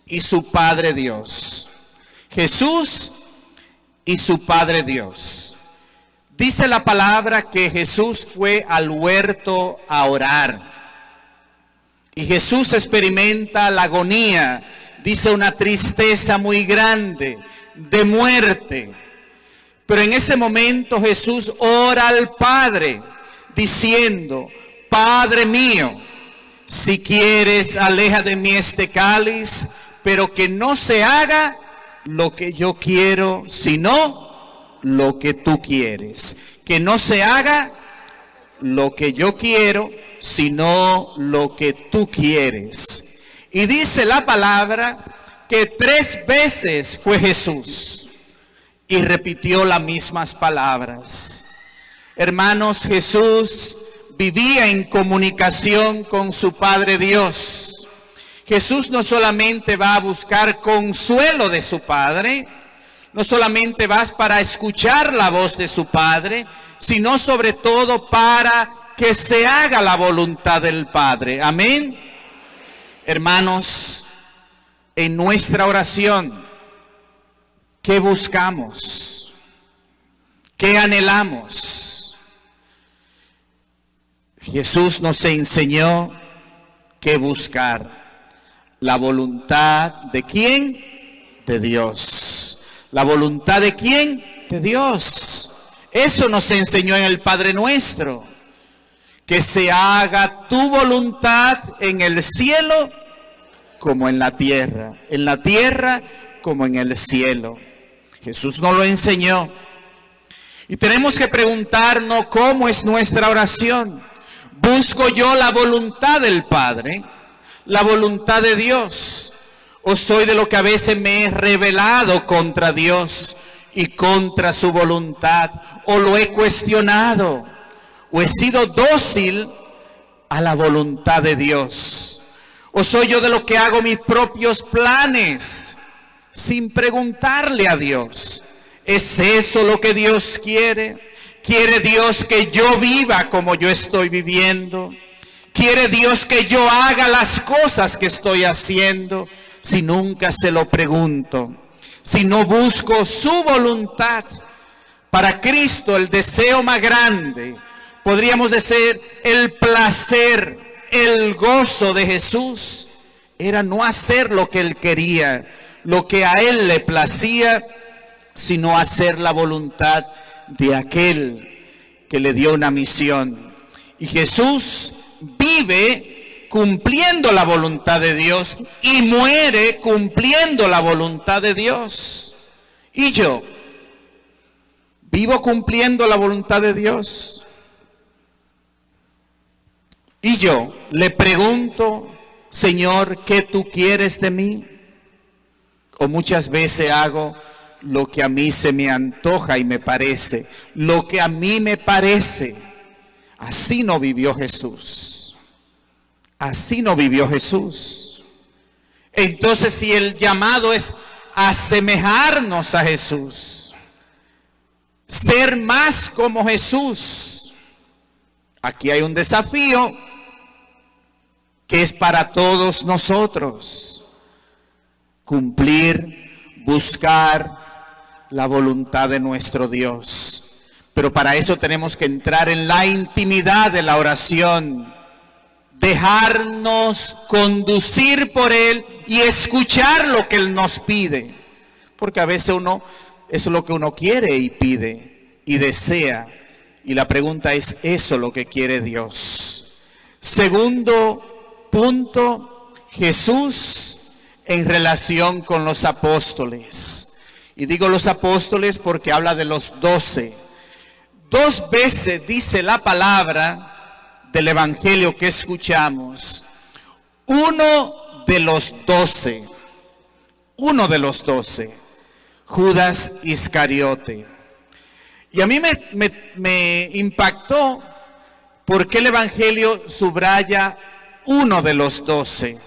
A: y su Padre Dios. Jesús y su Padre Dios. Dice la palabra que Jesús fue al huerto a orar. Y Jesús experimenta la agonía, dice una tristeza muy grande, de muerte. Pero en ese momento Jesús ora al Padre, diciendo, Padre mío, si quieres, aleja de mí este cáliz, pero que no se haga lo que yo quiero, sino lo que tú quieres. Que no se haga lo que yo quiero, sino lo que tú quieres. Y dice la palabra que 3 veces fue Jesús y repitió las mismas palabras. Hermanos, Jesús vivía en comunicación con su Padre Dios. Jesús no solamente va a buscar consuelo de su Padre, no solamente va para escuchar la voz de su Padre, sino sobre todo para que se haga la voluntad del Padre. Amén. Hermanos, en nuestra oración, ¿qué buscamos? ¿Qué anhelamos? Jesús nos enseñó qué buscar. La voluntad ¿de quién? De Dios. ¿La voluntad de quién? De Dios. Eso nos enseñó en el Padre Nuestro. Que se haga tu voluntad en el cielo como en la tierra como en el cielo. Jesús nos lo enseñó. Y tenemos que preguntarnos cómo es nuestra oración. ¿Busco yo la voluntad del Padre? ¿La voluntad de Dios? ¿O soy de lo que a veces me he rebelado contra Dios y contra su voluntad, o lo he cuestionado, o he sido dócil a la voluntad de Dios, o soy yo de lo que hago mis propios planes sin preguntarle a Dios. ¿Es eso lo que Dios quiere? ¿Quiere Dios que yo viva como yo estoy viviendo? ¿Quiere Dios que yo haga las cosas que estoy haciendo? Si nunca se lo pregunto, si no busco su voluntad. Para Cristo el deseo más grande, podríamos decir el placer, el gozo de Jesús, era no hacer lo que Él quería, lo que a Él le placía, sino hacer la voluntad de aquel que le dio una misión. Y Jesús vive cumpliendo la voluntad de Dios y muere cumpliendo la voluntad de Dios. ¿Y yo vivo cumpliendo la voluntad de Dios? Y yo le pregunto, Señor, ¿qué tú quieres de mí? O muchas veces hago lo que a mí se me antoja y me parece, lo que a mí me parece. Así no vivió Jesús. Así no vivió Jesús. Entonces, si el llamado es asemejarnos a Jesús, ser más como Jesús, aquí hay un desafío que es para todos nosotros: cumplir, buscar la voluntad de nuestro Dios. Pero para eso tenemos que entrar en la intimidad de la oración, dejarnos conducir por Él y escuchar lo que Él nos pide. Porque a veces eso es lo que uno quiere y pide y desea. Y la pregunta es, ¿eso es lo que quiere Dios? Segundo punto, Jesús en relación con los apóstoles. Y digo los apóstoles porque habla de los 12. 2 veces dice la palabra del evangelio que escuchamos: uno de los 12, Judas Iscariote. Y a mí me impactó porque el evangelio subraya uno de los 12.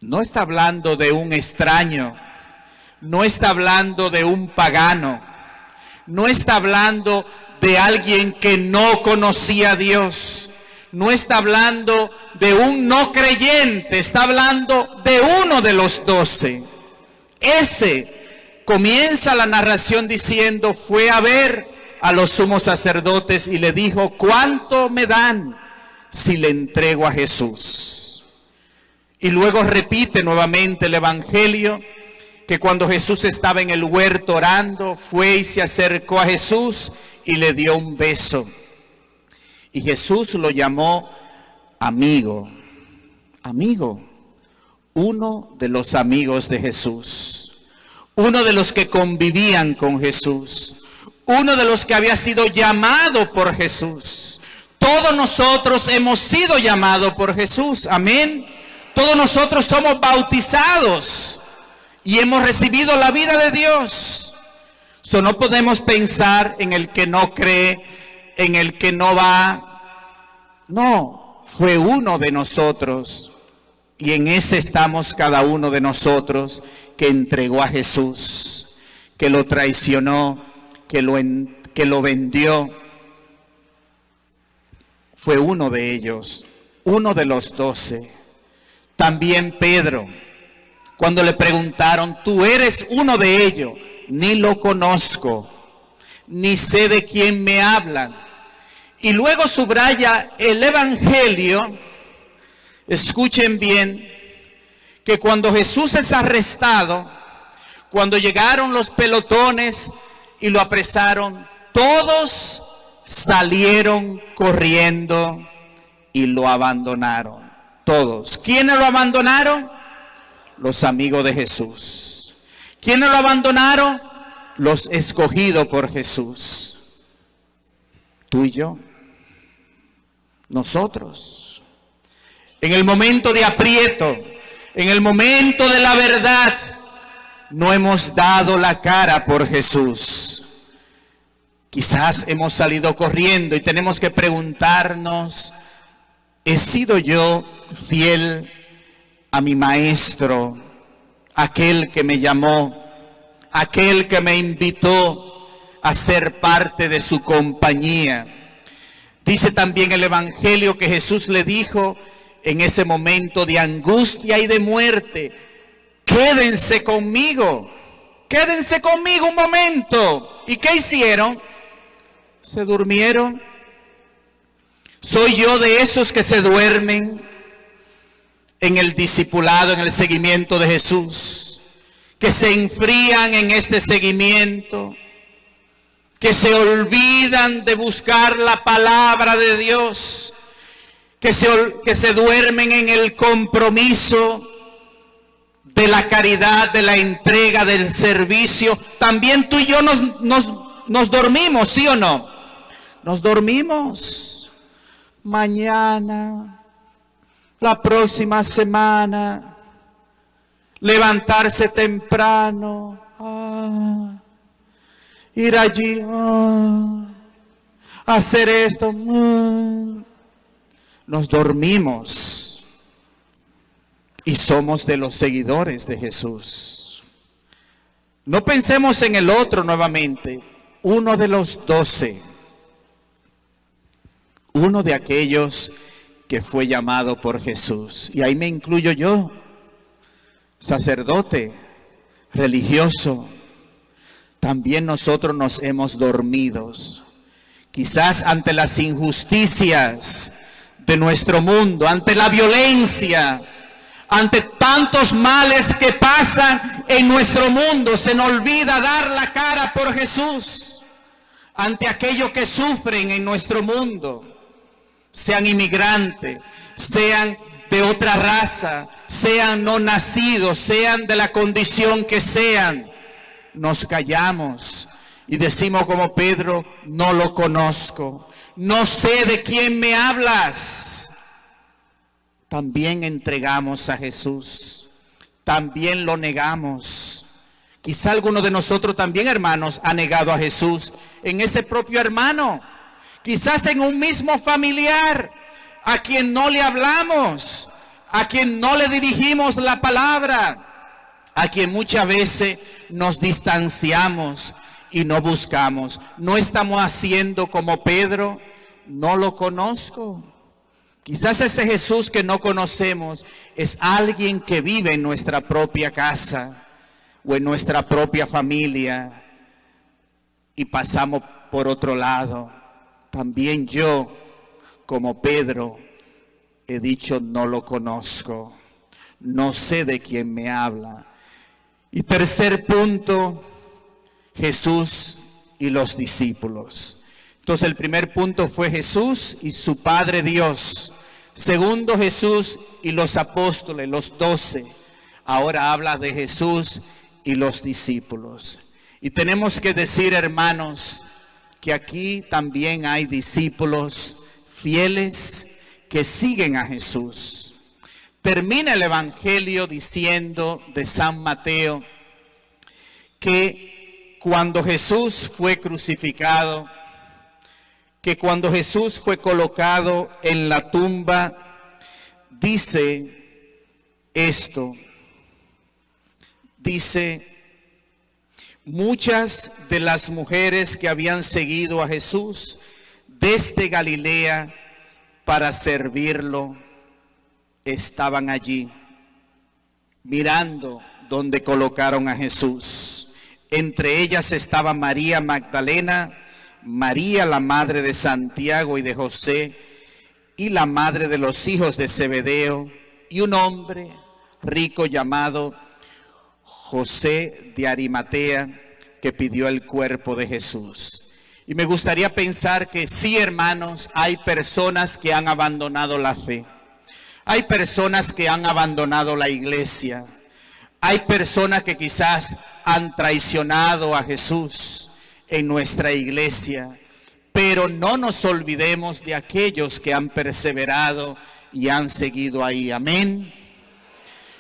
A: No está hablando de un extraño, no está hablando de un pagano, no está hablando de alguien que no conocía a Dios, no está hablando de un no creyente, está hablando de uno de los 12. Ese comienza la narración diciendo: fue a ver a los sumos sacerdotes y le dijo: ¿cuánto me dan si le entrego a Jesús? Y luego repite nuevamente el evangelio que cuando Jesús estaba en el huerto orando, fue y se acercó a Jesús y le dio un beso. Y Jesús lo llamó amigo. Amigo. Uno de los amigos de Jesús. Uno de los que convivían con Jesús. Uno de los que había sido llamado por Jesús. Todos nosotros hemos sido llamados por Jesús. Amén. Todos nosotros somos bautizados y hemos recibido la vida de Dios. No podemos pensar en el que no cree, en el que no va. No, fue uno de nosotros. Y en ese estamos cada uno de nosotros, que entregó a Jesús, que lo traicionó, que lo vendió. Fue uno de ellos, uno de los 12. También Pedro, cuando le preguntaron: ¿tú eres uno de ellos? Ni lo conozco, ni sé de quién me hablan. Y luego subraya el evangelio, escuchen bien, que cuando Jesús es arrestado, cuando llegaron los pelotones y lo apresaron, todos salieron corriendo y lo abandonaron. Todos. ¿Quiénes lo abandonaron? Los amigos de Jesús. ¿Quiénes lo abandonaron? Los escogidos por Jesús. Tú y yo. Nosotros. En el momento de aprieto, en el momento de la verdad, no hemos dado la cara por Jesús. Quizás hemos salido corriendo y tenemos que preguntarnos, ¿he sido yo fiel a mi maestro, aquel que me llamó, aquel que me invitó a ser parte de su compañía? Dice también el Evangelio que Jesús le dijo en ese momento de angustia y de muerte, quédense conmigo un momento. ¿Y qué hicieron? Se durmieron. ¿Soy yo de esos que se duermen en el discipulado, en el seguimiento de Jesús? Que se enfrían en este seguimiento, que se olvidan de buscar la palabra de Dios, que se duermen en el compromiso de la caridad, de la entrega, del servicio. También tú y yo nos dormimos, ¿sí o no? Nos dormimos. Mañana, la próxima semana, levantarse temprano, ir allí, hacer esto. Nos dormimos y somos de los seguidores de Jesús. No pensemos en el otro nuevamente, uno de los 12, uno de aquellos que fue llamado por Jesús. Y ahí me incluyo yo, sacerdote, religioso. También nosotros nos hemos dormido, quizás ante las injusticias de nuestro mundo, ante la violencia, ante tantos males que pasan en nuestro mundo. Se nos olvida dar la cara por Jesús ante aquellos que sufren en nuestro mundo, sean inmigrantes, sean de otra raza, sean no nacidos, sean de la condición que sean. Nos callamos y decimos como Pedro, no lo conozco, no sé de quién me hablas. También entregamos a Jesús, también lo negamos. Quizá alguno de nosotros también, hermanos, ha negado a Jesús en ese propio hermano, quizás en un mismo familiar, a quien no le hablamos, a quien no le dirigimos la palabra, a quien muchas veces nos distanciamos y no buscamos. No estamos haciendo como Pedro, no lo conozco. Quizás ese Jesús que no conocemos es alguien que vive en nuestra propia casa o en nuestra propia familia y pasamos por otro lado. También yo, como Pedro, he dicho no lo conozco, no sé de quién me habla. Y tercer punto, Jesús y los discípulos. Entonces el primer punto fue Jesús y su Padre Dios. Segundo, Jesús y los apóstoles, los 12. Ahora habla de Jesús y los discípulos. Y tenemos que decir, hermanos, que aquí también hay discípulos fieles que siguen a Jesús. Termina el Evangelio diciendo de San Mateo que cuando Jesús fue crucificado, que cuando Jesús fue colocado en la tumba, dice esto, dice, muchas de las mujeres que habían seguido a Jesús desde Galilea para servirlo, estaban allí, mirando donde colocaron a Jesús. Entre ellas estaba María Magdalena, María la madre de Santiago y de José, y la madre de los hijos de Zebedeo, y un hombre rico llamado José de Arimatea, que pidió el cuerpo de Jesús. Y me gustaría pensar que sí, hermanos, hay personas que han abandonado la fe. Hay personas que han abandonado la iglesia. Hay personas que quizás han traicionado a Jesús en nuestra iglesia. Pero no nos olvidemos de aquellos que han perseverado y han seguido ahí. Amén.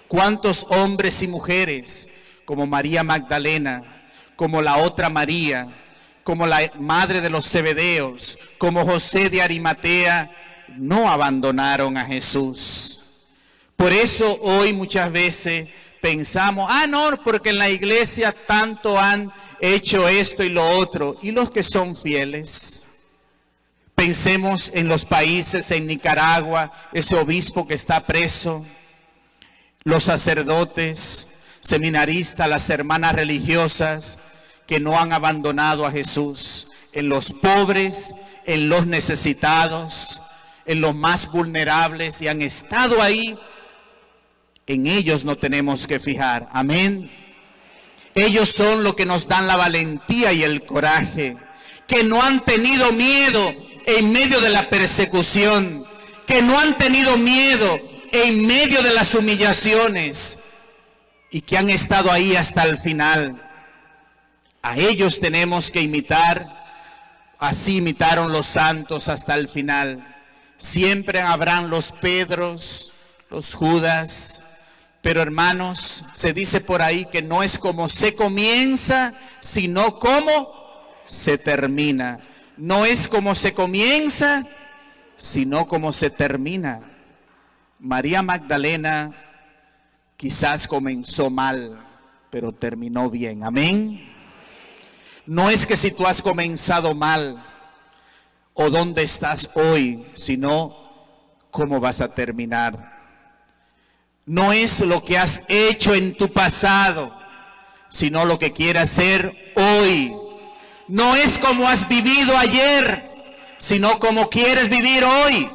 A: ¿Cuántos hombres y mujeres como María Magdalena, como la otra María, como la madre de los Zebedeos, como José de Arimatea, no abandonaron a Jesús. Por eso hoy muchas veces pensamos, no, porque en la iglesia tanto han hecho esto y lo otro. ¿Y los que son fieles? Pensemos en los países, en Nicaragua, ese obispo que está preso, los sacerdotes, seminaristas, las hermanas religiosas que no han abandonado a Jesús, en los pobres, en los necesitados, en los más vulnerables, y han estado ahí. En ellos no tenemos que fijar. Amén. Ellos son los que nos dan la valentía y el coraje, que no han tenido miedo en medio de la persecución, que no han tenido miedo en medio de las humillaciones y que han estado ahí hasta el final. A ellos tenemos que imitar, así imitaron los santos hasta el final. Siempre habrán los Pedros, los Judas, pero hermanos, se dice por ahí que no es como se comienza, sino como se termina. No es como se comienza, sino como se termina. María Magdalena quizás comenzó mal, pero terminó bien. Amén. No es que si tú has comenzado mal o dónde estás hoy, sino cómo vas a terminar. No es lo que has hecho en tu pasado, sino lo que quieras hacer hoy. No es como has vivido ayer, sino como quieres vivir hoy.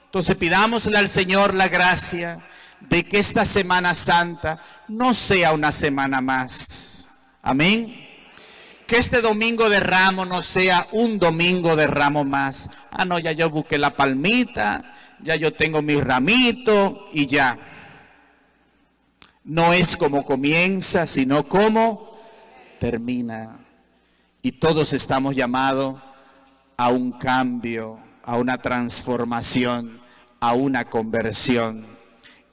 A: Entonces pidámosle al Señor la gracia de que esta Semana Santa no sea una semana más. Amén. Que este domingo de Ramos no sea un domingo de Ramos más. No, ya yo busqué la palmita, ya yo tengo mi ramito y ya. No es como comienza, sino como termina. Y todos estamos llamados a un cambio, a una transformación, a una conversión.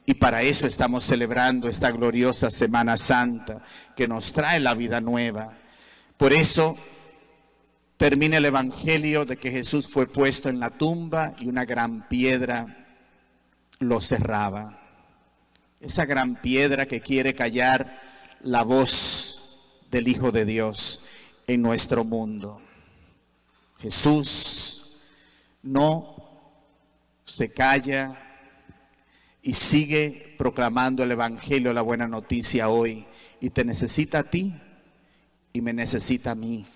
A: Y para eso estamos celebrando esta gloriosa Semana Santa que nos trae la vida nueva. Por eso termina el Evangelio de que Jesús fue puesto en la tumba y una gran piedra lo cerraba. Esa gran piedra que quiere callar la voz del Hijo de Dios en nuestro mundo. Jesús no se calla y sigue proclamando el Evangelio, la buena noticia hoy. Y te necesita a ti y me necesita a mí,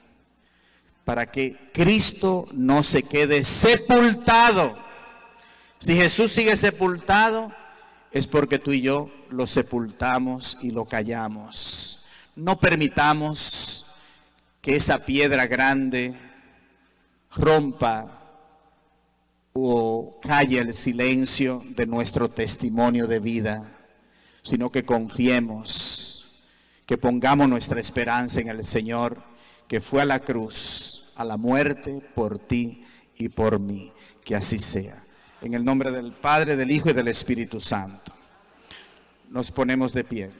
A: para que Cristo no se quede sepultado. Si Jesús sigue sepultado, es porque tú y yo lo sepultamos y lo callamos. No permitamos que esa piedra grande rompa o calle el silencio de nuestro testimonio de vida, sino que confiemos, que pongamos nuestra esperanza en el Señor, que fue a la cruz, a la muerte por ti y por mí. Que así sea. En el nombre del Padre, del Hijo y del Espíritu Santo. Nos ponemos de pie.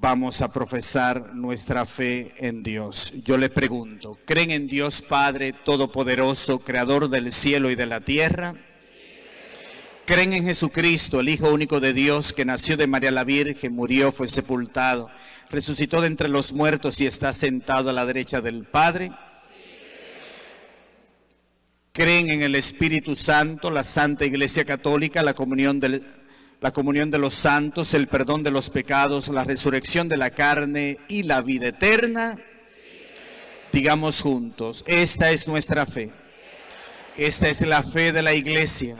A: Vamos a profesar nuestra fe en Dios. Yo le pregunto, ¿creen en Dios Padre Todopoderoso, Creador del cielo y de la tierra? ¿Creen en Jesucristo, el Hijo único de Dios, que nació de María la Virgen, murió, fue sepultado, resucitó de entre los muertos y está sentado a la derecha del Padre? ¿Creen en el Espíritu Santo, la Santa Iglesia Católica, la comunión de los santos, el perdón de los pecados, la resurrección de la carne y la vida eterna? Digamos juntos, esta es nuestra fe. Esta es la fe de la Iglesia.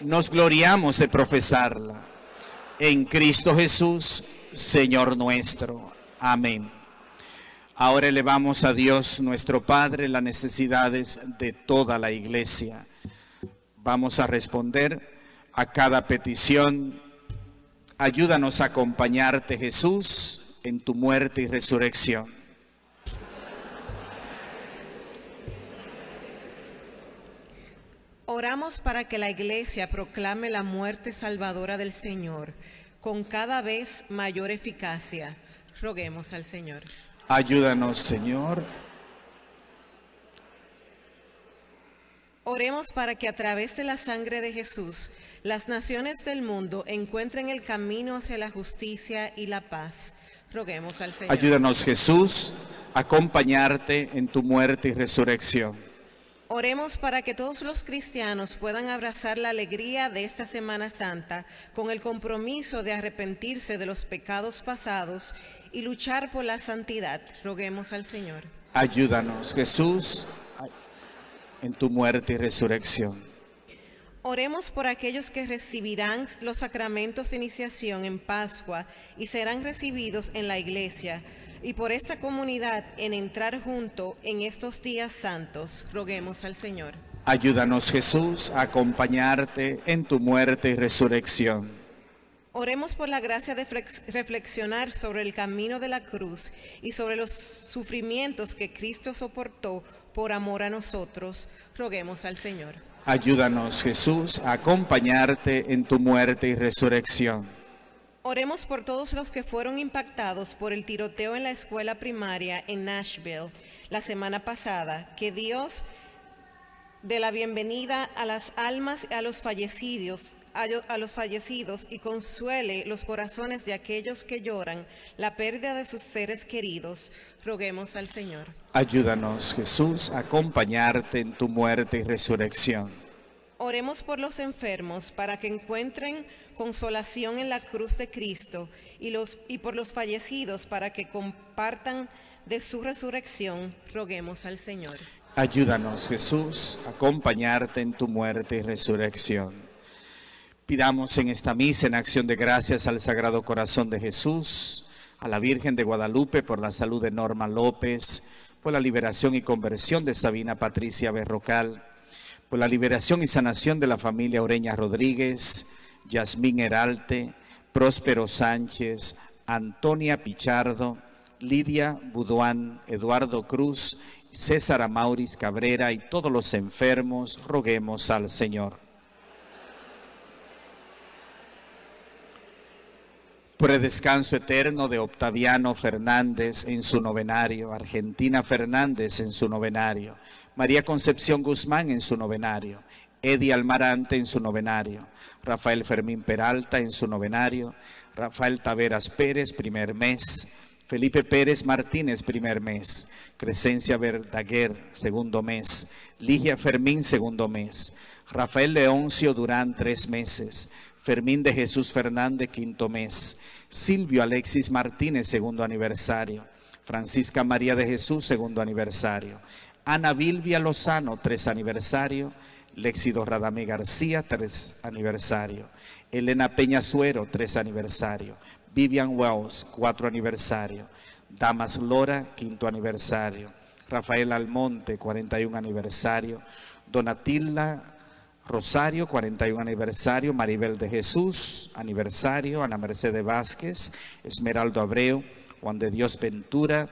A: Nos gloriamos de profesarla. En Cristo Jesús, Señor nuestro. Amén. Ahora elevamos a Dios nuestro Padre las necesidades de toda la Iglesia. Vamos a responder a cada petición. Ayúdanos a acompañarte, Jesús, en tu muerte y resurrección.
F: Oramos para que la Iglesia proclame la muerte salvadora del Señor con cada vez mayor eficacia. Roguemos al Señor.
A: Ayúdanos, Señor.
F: Oremos para que a través de la sangre de Jesús, las naciones del mundo encuentren el camino hacia la justicia y la paz. Roguemos al Señor.
A: Ayúdanos, Jesús, a acompañarte en tu muerte y resurrección.
F: Oremos para que todos los cristianos puedan abrazar la alegría de esta Semana Santa con el compromiso de arrepentirse de los pecados pasados y luchar por la santidad. Roguemos al Señor.
A: Ayúdanos, Jesús, en tu muerte y resurrección.
F: Oremos por aquellos que recibirán los sacramentos de iniciación en Pascua y serán recibidos en la Iglesia, y por esta comunidad en entrar junto en estos días santos. Roguemos al Señor.
A: Ayúdanos, Jesús, a acompañarte en tu muerte y resurrección.
F: Oremos por la gracia de reflexionar sobre el camino de la cruz y sobre los sufrimientos que Cristo soportó por amor a nosotros. Roguemos al Señor.
A: Ayúdanos, Jesús, a acompañarte en tu muerte y resurrección.
F: Oremos por todos los que fueron impactados por el tiroteo en la escuela primaria en Nashville la semana pasada. Que Dios dé la bienvenida a las almas y a los fallecidos y consuele los corazones de aquellos que lloran la pérdida de sus seres queridos. Roguemos al Señor.
A: Ayúdanos, Jesús, a acompañarte en tu muerte y resurrección.
F: Oremos por los enfermos para que encuentren consolación en la cruz de Cristo y por los fallecidos para que compartan de su resurrección. Roguemos al Señor.
A: Ayúdanos, Jesús, a acompañarte en tu muerte y resurrección. Pidamos en esta misa en acción de gracias al Sagrado Corazón de Jesús, a la Virgen de Guadalupe por la salud de Norma López, por la liberación y conversión de Sabina Patricia Berrocal, por la liberación y sanación de la familia Oreña Rodríguez, Yasmín Heralte, Próspero Sánchez, Antonia Pichardo, Lidia Buduán, Eduardo Cruz, César Amauris Cabrera y todos los enfermos. Roguemos al Señor. Por el descanso eterno de Octaviano Fernández en su novenario, Argentina Fernández en su novenario, María Concepción Guzmán en su novenario, Eddie Almarante en su novenario, Rafael Fermín Peralta en su novenario, Rafael Taveras Pérez, primer mes, Felipe Pérez Martínez, primer mes, Crescencia Verdaguer, segundo mes, Ligia Fermín, segundo mes, Rafael Leoncio Durán, 3 meses, Fermín de Jesús Fernández, quinto mes, Silvio Alexis Martínez, segundo aniversario, Francisca María de Jesús, segundo aniversario, Ana Vilvia Lozano, 3 aniversario, Léxido Radamé García, 3 aniversario, Elena Peña Suero, 3 aniversario, Vivian Wells, 4 aniversario, Damas Lora, 5º aniversario, Rafael Almonte, 41 aniversario, Donatilda Rosario, 41 aniversario, Maribel de Jesús, aniversario, Ana Mercedes Vázquez, Esmeraldo Abreu, Juan de Dios Ventura,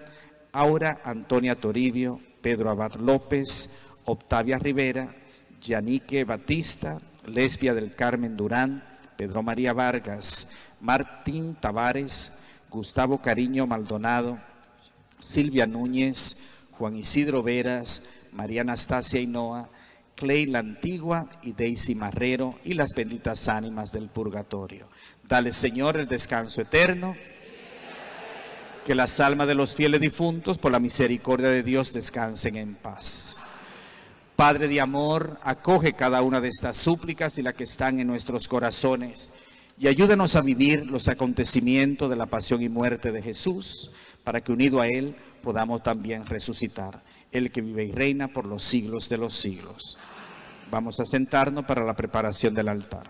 A: Aura Antonia Toribio, Pedro Abad López, Octavia Rivera, Yanique Batista, Lesbia del Carmen Durán, Pedro María Vargas, Martín Tavares, Gustavo Cariño Maldonado, Silvia Núñez, Juan Isidro Veras, María Anastasia Hinoa, Clay La Antigua y Daisy Marrero y las benditas ánimas del purgatorio. Dale, Señor, el descanso eterno. Que las almas de los fieles difuntos, por la misericordia de Dios, descansen en paz. Padre de amor, acoge cada una de estas súplicas y las que están en nuestros corazones y ayúdanos a vivir los acontecimientos de la pasión y muerte de Jesús para que unido a Él podamos también resucitar, el que vive y reina por los siglos de los siglos. Vamos a sentarnos para la preparación del altar.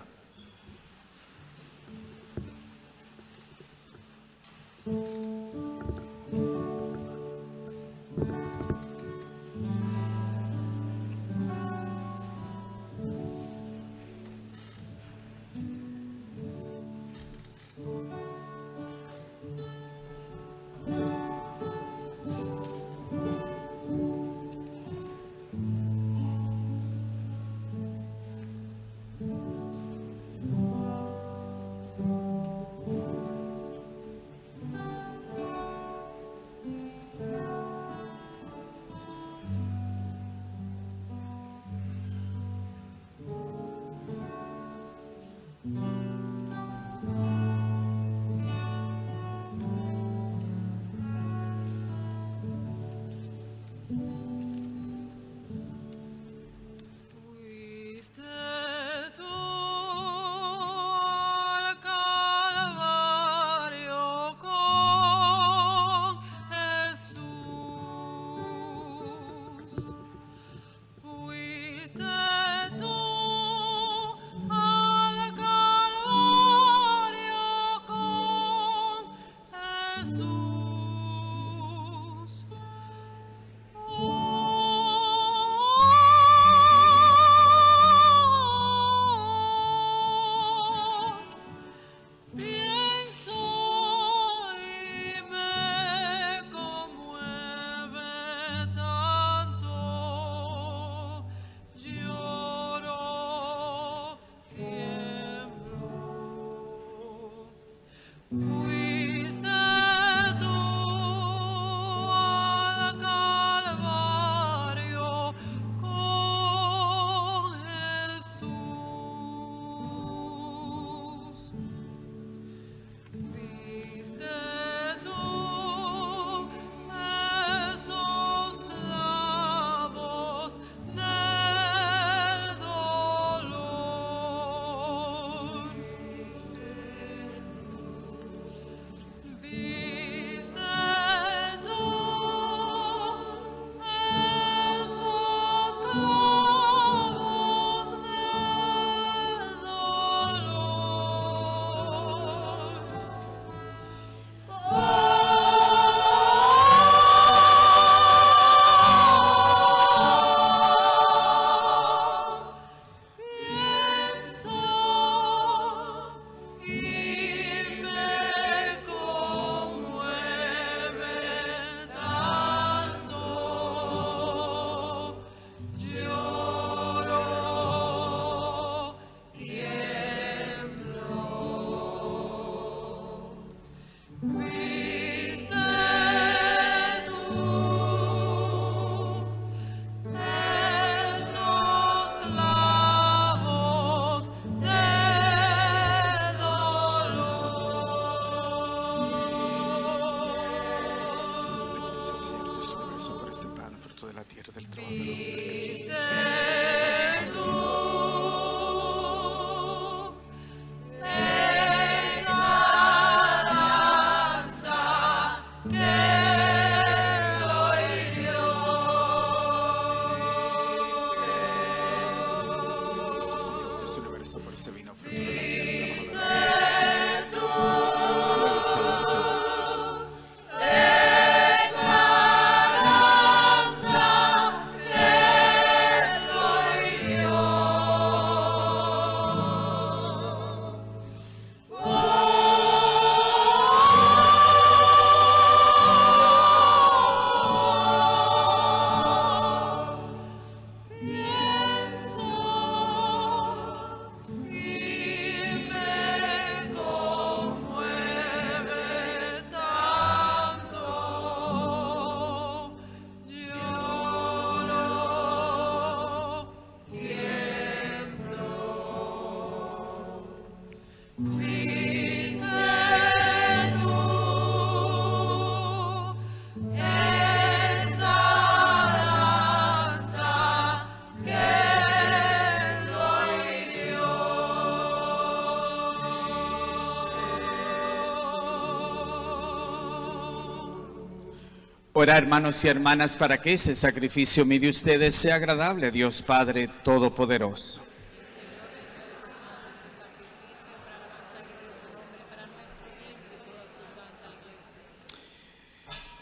A: Ora, hermanos y hermanas, para que este sacrificio mío de ustedes sea agradable a Dios Padre Todopoderoso.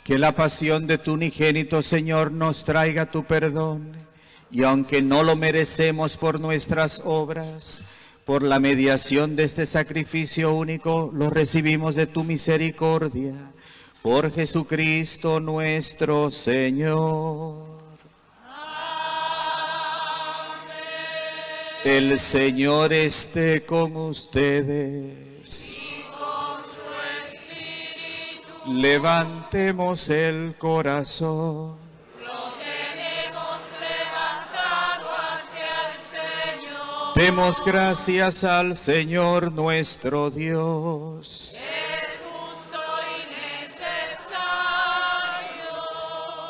A: Que la pasión de tu unigénito, Señor, nos traiga tu perdón, y aunque no lo merecemos por nuestras obras, por la mediación de este sacrificio único, lo recibimos de tu misericordia. Por Jesucristo nuestro Señor. Amén. El Señor esté con ustedes.
D: Y con su espíritu.
A: Levantemos el corazón.
D: Lo tenemos levantado hacia el Señor.
A: Demos gracias al Señor nuestro Dios.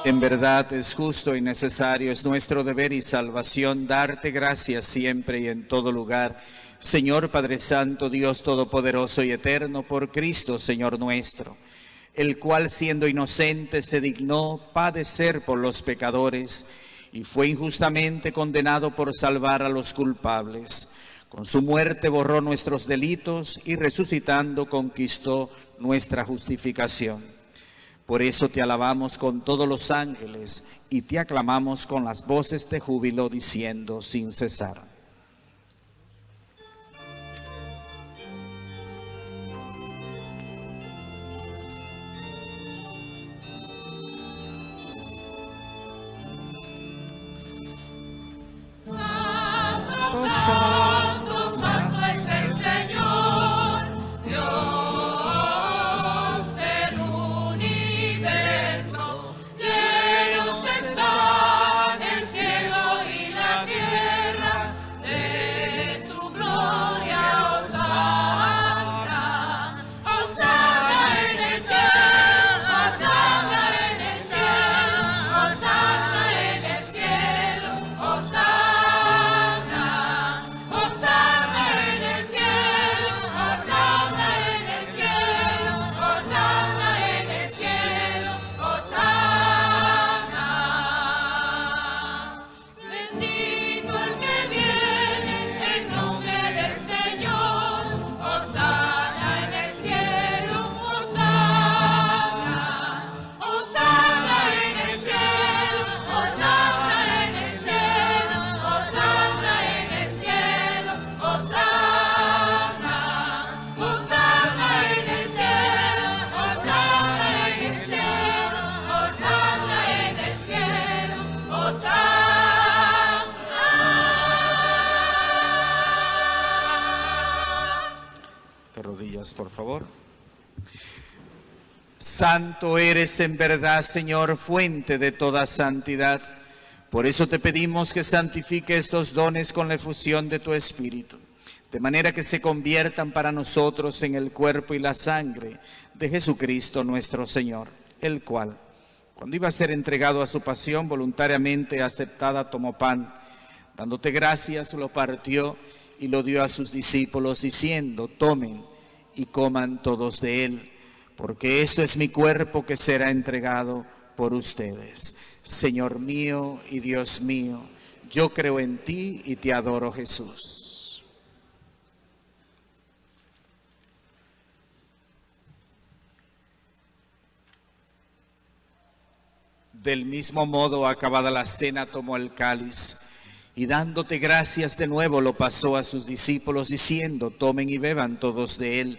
A: En verdad es justo y necesario, es nuestro deber y salvación darte gracias siempre y en todo lugar, Señor Padre Santo, Dios Todopoderoso y Eterno, por Cristo, Señor nuestro, el cual siendo inocente se dignó padecer por los pecadores y fue injustamente condenado por salvar a los culpables. Con su muerte borró nuestros delitos y resucitando conquistó nuestra justificación. Por eso te alabamos con todos los ángeles y te aclamamos con las voces de júbilo diciendo sin cesar.
D: Santo, santo, santo es el Señor, Dios del universo. Llenos están el cielo y la tierra de su gloria. Hosana, hosana en el cielo, hosana en el cielo, hosana en el cielo, hosana.
A: Por favor. Santo eres en verdad, Señor, fuente de toda santidad. Por eso te pedimos que santifique estos dones con la efusión de tu Espíritu, de manera que se conviertan para nosotros en el cuerpo y la sangre de Jesucristo nuestro Señor, el cual, cuando iba a ser entregado a su pasión, voluntariamente aceptada, tomó pan, dándote gracias, lo partió y lo dio a sus discípulos, diciendo: tomen y coman todos de él, porque esto es mi cuerpo que será entregado por ustedes. Señor mío y Dios mío, yo creo en ti y te adoro, Jesús. Del mismo modo, acabada la cena, tomó el cáliz y dándote gracias de nuevo lo pasó a sus discípulos diciendo: tomen y beban todos de él,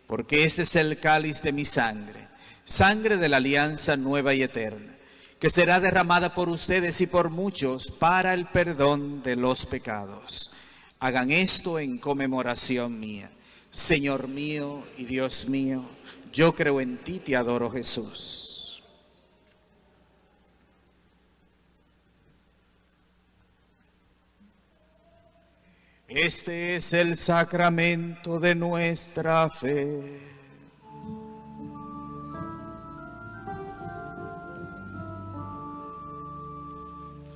A: porque este es el cáliz de mi sangre, sangre de la alianza nueva y eterna, que será derramada por ustedes y por muchos para el perdón de los pecados. Hagan esto en conmemoración mía. Señor mío y Dios mío, yo creo en ti, te adoro, Jesús. Este es el sacramento de nuestra fe.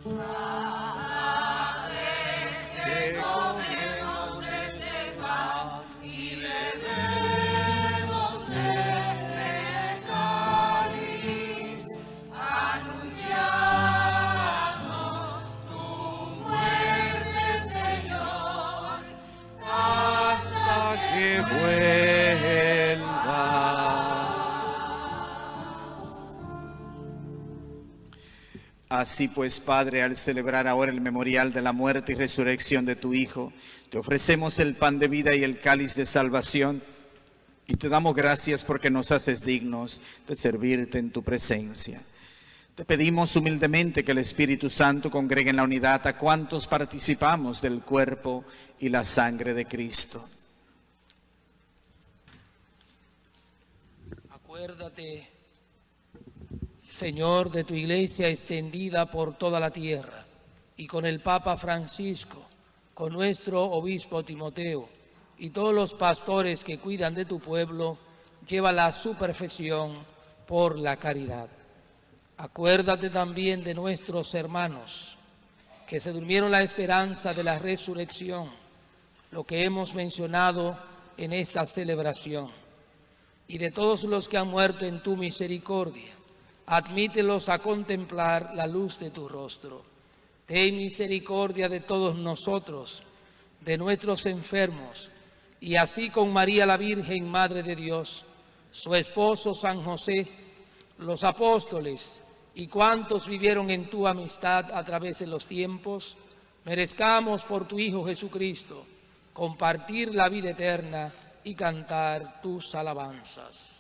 D: Cada vez que comemos este pan y bebemos este cáliz,
A: Así pues, Padre, al celebrar ahora el memorial de la muerte y resurrección de tu Hijo, te ofrecemos el pan de vida y el cáliz de salvación, y te damos gracias porque nos haces dignos de servirte en tu presencia. Te pedimos humildemente que el Espíritu Santo congregue en la unidad a cuantos participamos del cuerpo y la sangre de Cristo.
B: Acuérdate, Señor, de tu iglesia extendida por toda la tierra, y con el Papa Francisco, con nuestro obispo Timoteo, y todos los pastores que cuidan de tu pueblo, llévala a su perfección por la caridad. Acuérdate también de nuestros hermanos que se durmieron la esperanza de la resurrección, lo que hemos mencionado en esta celebración, y de todos los que han muerto en tu misericordia. Admítelos a contemplar la luz de tu rostro. Ten misericordia de todos nosotros, de nuestros enfermos, y así con María la Virgen, Madre de Dios, su esposo San José, los apóstoles y cuantos vivieron en tu amistad a través de los tiempos, merezcamos por tu Hijo Jesucristo compartir la vida eterna y cantar tus alabanzas.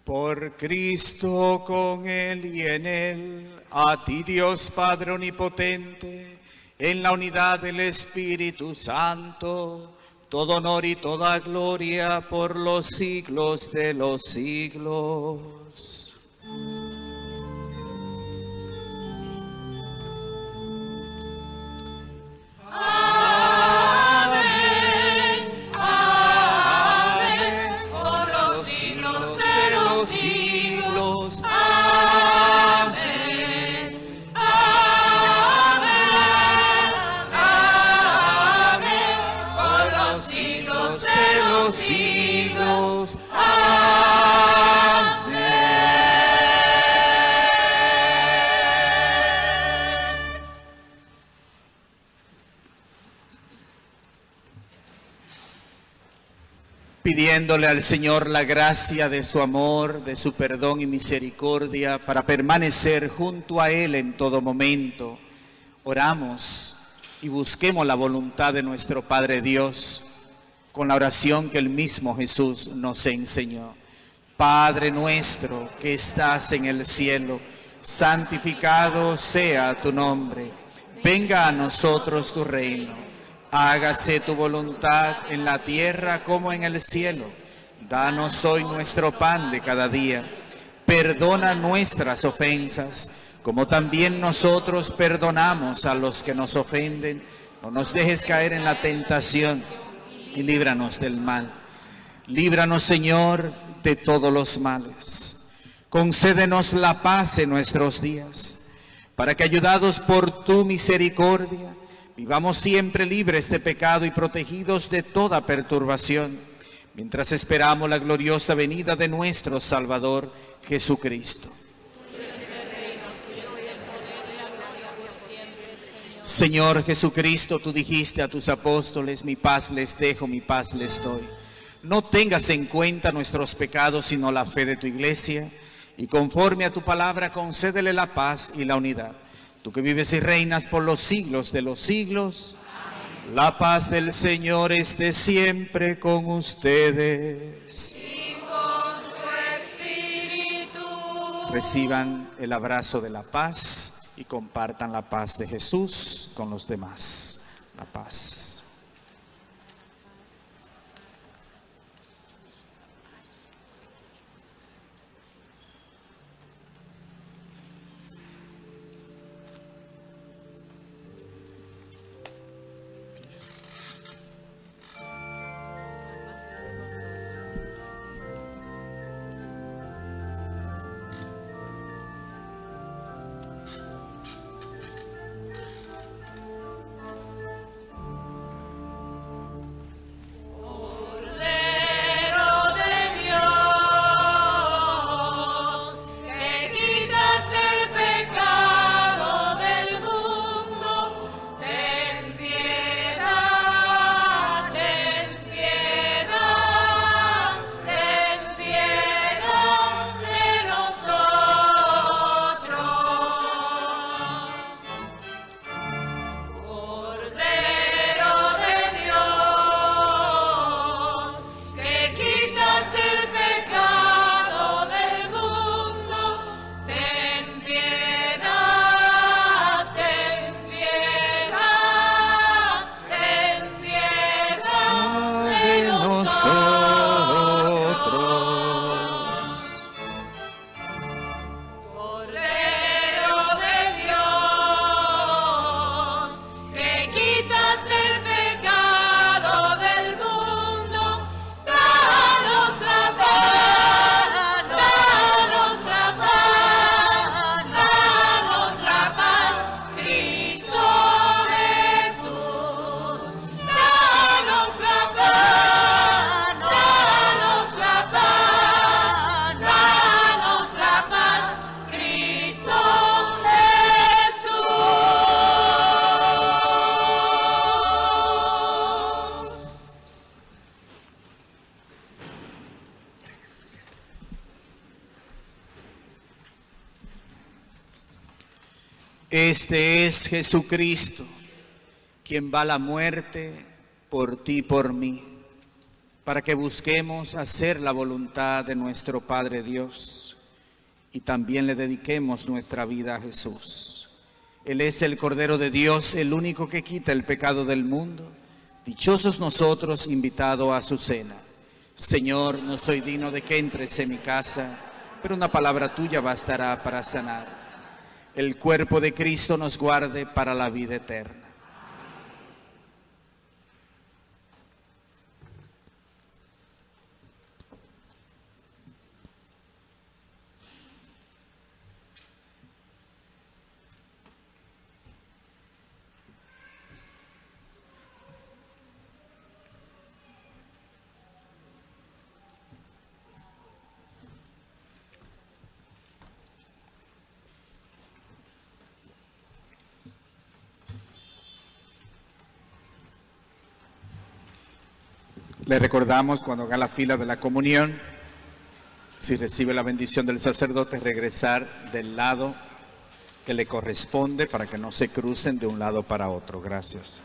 A: Por Cristo, con Él y en Él, a ti Dios Padre Omnipotente, en la unidad del Espíritu Santo, todo honor y toda gloria por los siglos de los siglos. Siglos.
D: Amén. Amén. Amén. Por los siglos de los siglos. Amén.
A: Pidiéndole al Señor la gracia de su amor, de su perdón y misericordia para permanecer junto a Él en todo momento, oramos y busquemos la voluntad de nuestro Padre Dios con la oración que el mismo Jesús nos enseñó. Padre nuestro que estás en el cielo, santificado sea tu nombre. Venga a nosotros tu reino. Hágase tu voluntad en la tierra como en el cielo. Danos hoy nuestro pan de cada día. Perdona nuestras ofensas, como también nosotros perdonamos a los que nos ofenden. No nos dejes caer en la tentación y líbranos del mal. Líbranos, Señor, de todos los males. Concédenos la paz en nuestros días, para que, ayudados por tu misericordia, vivamos siempre libres de pecado y protegidos de toda perturbación, mientras esperamos la gloriosa venida de nuestro Salvador Jesucristo. Señor Jesucristo, tú dijiste a tus apóstoles: mi paz les dejo, mi paz les doy. No tengas en cuenta nuestros pecados, sino la fe de tu iglesia, y conforme a tu palabra concédele la paz y la unidad. Tú que vives y reinas por los siglos de los siglos. Amén. La paz del Señor esté siempre con ustedes.
D: Y con su espíritu.
A: Reciban el abrazo de la paz y compartan la paz de Jesús con los demás. La paz. nosotros.
D: Cordero de Dios, que quitas el pecado del mundo, danos la paz, danos la paz, danos la paz, Cristo Jesús. Danos la paz, danos la paz, danos la paz, Cristo Jesús.
A: Este es Jesucristo, quien va a la muerte por ti y por mí, para que busquemos hacer la voluntad de nuestro Padre Dios y también le dediquemos nuestra vida a Jesús. Él es el Cordero de Dios, el único que quita el pecado del mundo. Dichosos nosotros, invitados a su cena. Señor, no soy digno de que entres en mi casa, pero una palabra tuya bastará para sanar. El cuerpo de Cristo nos guarde para la vida eterna. Le recordamos cuando haga la fila de la comunión, si recibe la bendición del sacerdote, regresar del lado que le corresponde para que no se crucen de un lado para otro. Gracias.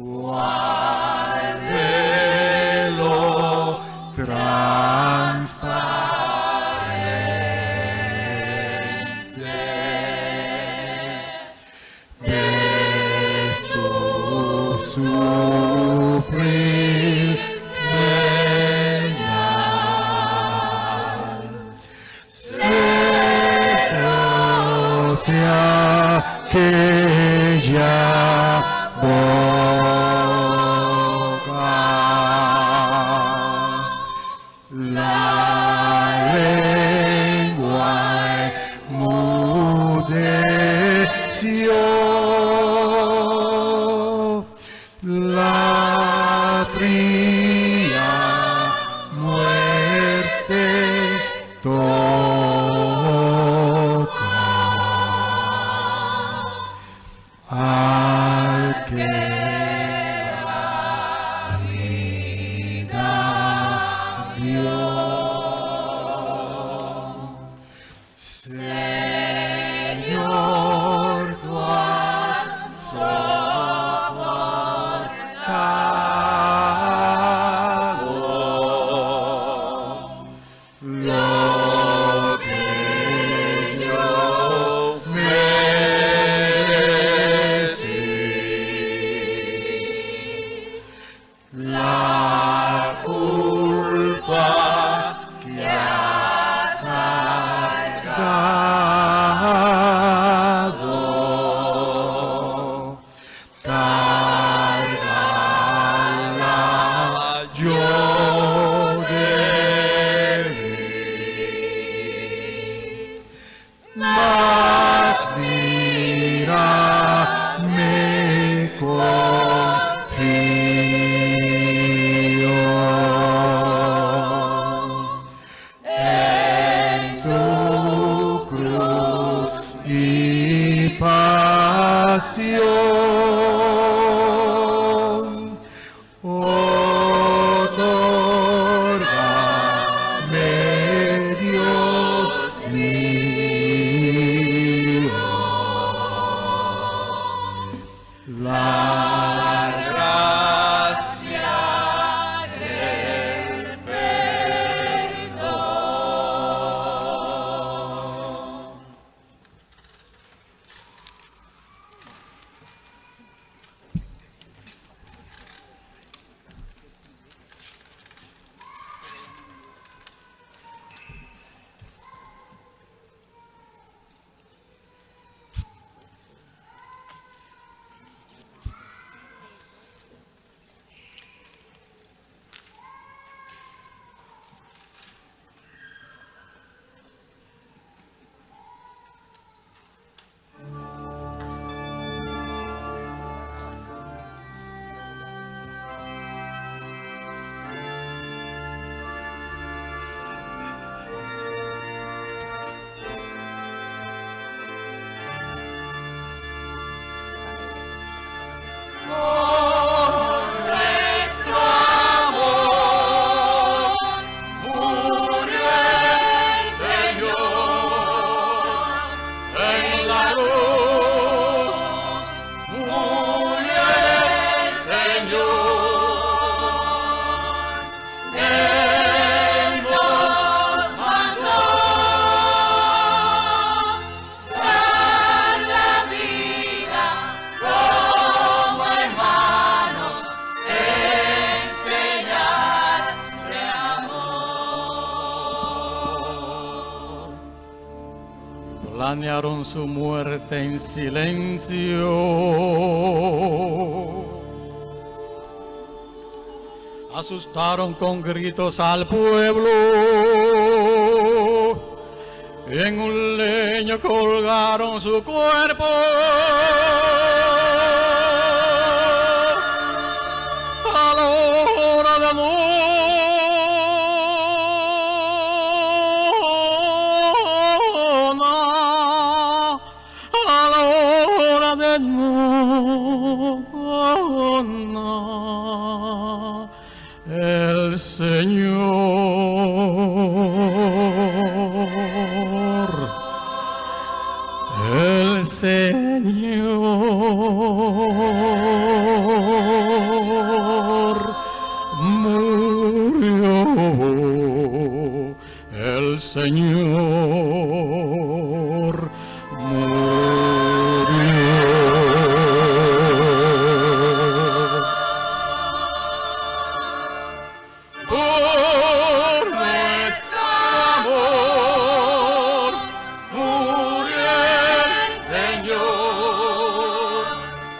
E: cual velo transparente de su sufrir venial. Cerróse aquella boca, la lengua enmudeció, la fría muerte toca al que la vida dio. Señor, tú has soportado lo que yo merecí. La culpa que has cargado, cárgala yo debí. Mas mírame confío en tu cruz y pasión. Otórgame, Dios mío, la gracia del perdón. Planearon su muerte en silencio, asustaron con gritos al pueblo, en un leño colgaron su cuerpo. A la hora de el Señor
I: Señor murió. Por nuestro amor murió el Señor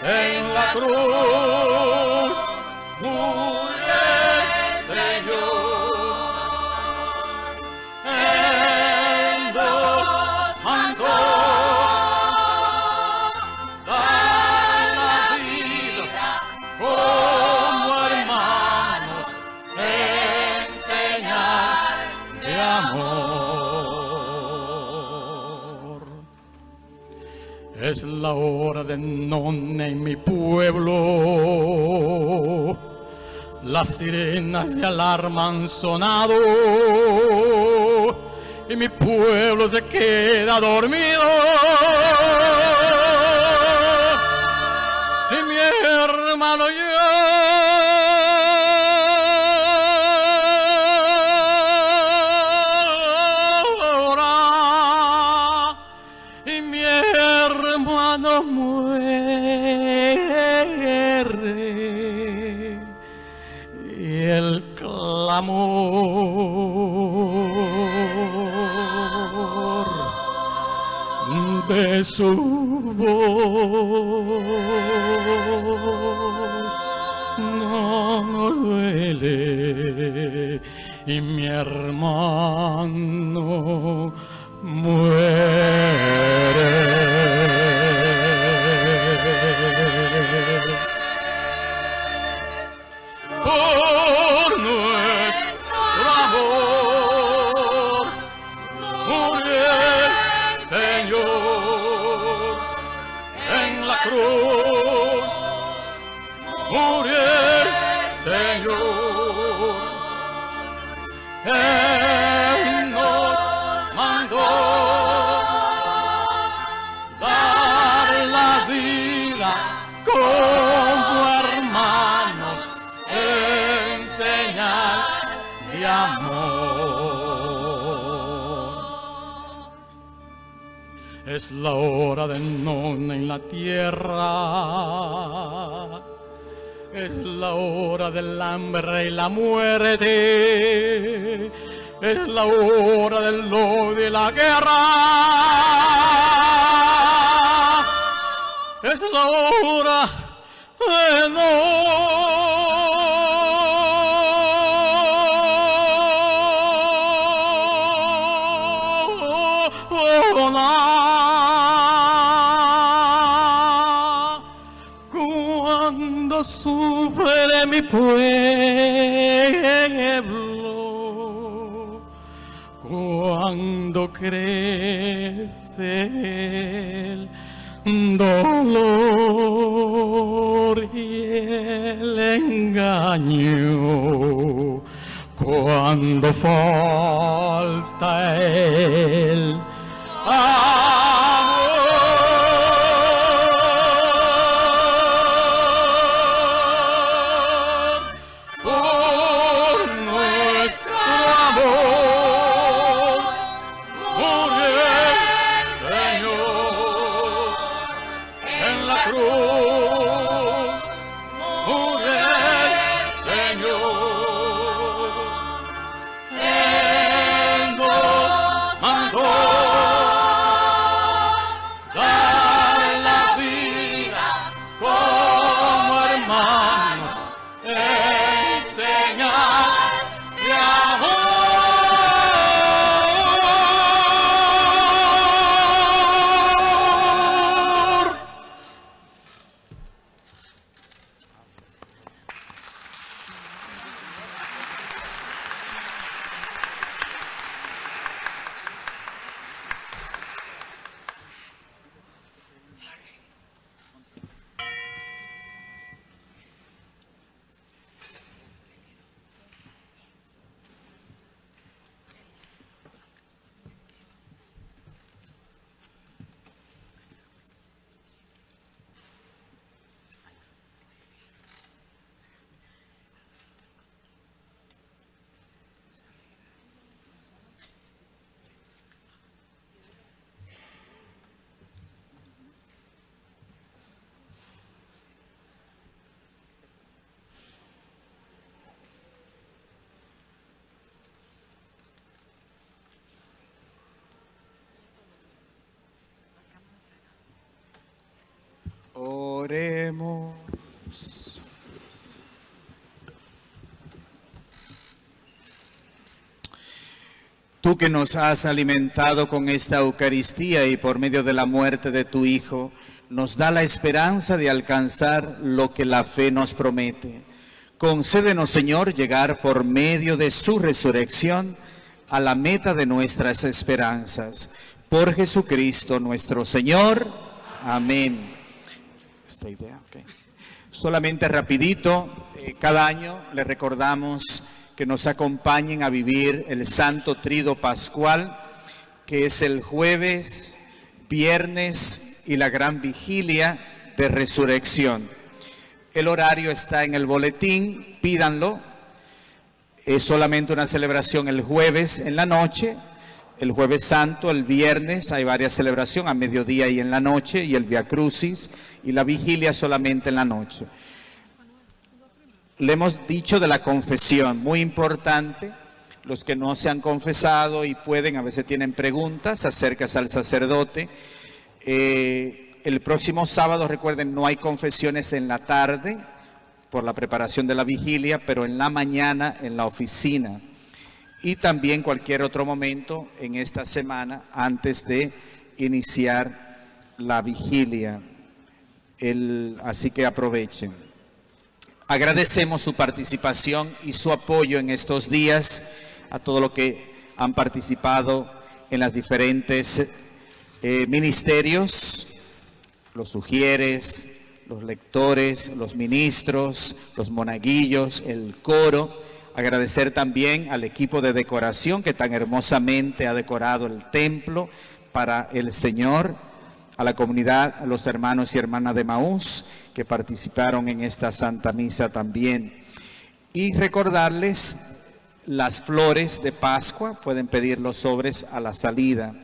I: en la cruz. Murió el Señor. Él nos mandó dar la vida como hermanos en señal de amor. Es la hora de nona en mi pueblo. Las sirenas de alarma han sonado y mi pueblo se queda dormido. Y mi hermano llora y mi hermano muere. Y el clamor de su voz no duele y mi hermano muere. Por nuestro amor murió el Señor en la cruz. Murió el Señor. Él nos mandó dar la vida como hermanos en señal de amor. Es la hora de nona en la tierra. Es la hora del hambre y la muerte. Es la hora del odio y la guerra. Es la hora de nona. Cuando sufre mi pueblo, cuando crece el dolor y el engaño, cuando falta el amor. Por nuestro amor murió el Señor en la cruz. Murió el Señor. Él nos mandó
A: Oremos. Tú que nos has alimentado con esta Eucaristía y por medio de la muerte de tu Hijo, nos da la esperanza de alcanzar lo que la fe nos promete. Concédenos, Señor, llegar por medio de su resurrección a la meta de nuestras esperanzas. Por Jesucristo nuestro Señor. Amén. Esta idea, okay. Solamente rapidito, cada año le recordamos que nos acompañen a vivir el Santo Trido Pascual, que es el jueves, viernes y la gran vigilia de resurrección. El horario está en el boletín, pídanlo. Es solamente una celebración el jueves en la noche, el jueves santo, el viernes hay varias celebraciones a mediodía y en la noche, y el Via Crucis, y la vigilia solamente en la noche. Le hemos dicho de la confesión, muy importante. Los que no se han confesado y pueden, a veces tienen preguntas, acércase al sacerdote. El próximo sábado, recuerden, no hay confesiones en la tarde por la preparación de la vigilia, pero en la mañana en la oficina. Y también cualquier otro momento en esta semana antes de iniciar la vigilia. Así que aprovechen. Agradecemos su participación y su apoyo en estos días a todos los que han participado en las diferentes ministerios, los sugieres, los lectores, los ministros, los monaguillos, el coro. Agradecer también al equipo de decoración que tan hermosamente ha decorado el templo para el Señor, a la comunidad, a los hermanos y hermanas de Emaús que participaron en esta Santa Misa también. Y recordarles las flores de Pascua, pueden pedir los sobres a la salida.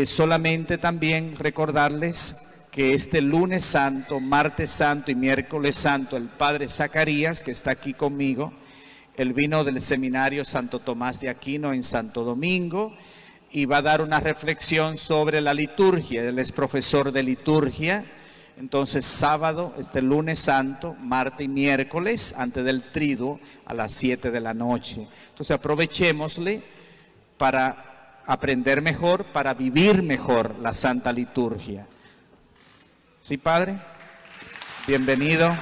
A: Solamente también recordarles que este lunes santo, martes santo y miércoles santo, el Padre Zacarías, que está aquí conmigo, él vino del seminario Santo Tomás de Aquino en Santo Domingo y va a dar una reflexión sobre la liturgia. Él es profesor de liturgia. Entonces sábado, lunes santo, martes y miércoles, antes del triduo, a las 7 de la noche. Entonces aprovechémosle para aprender mejor, para vivir mejor la Santa Liturgia. ¿Sí, Padre? Bienvenido.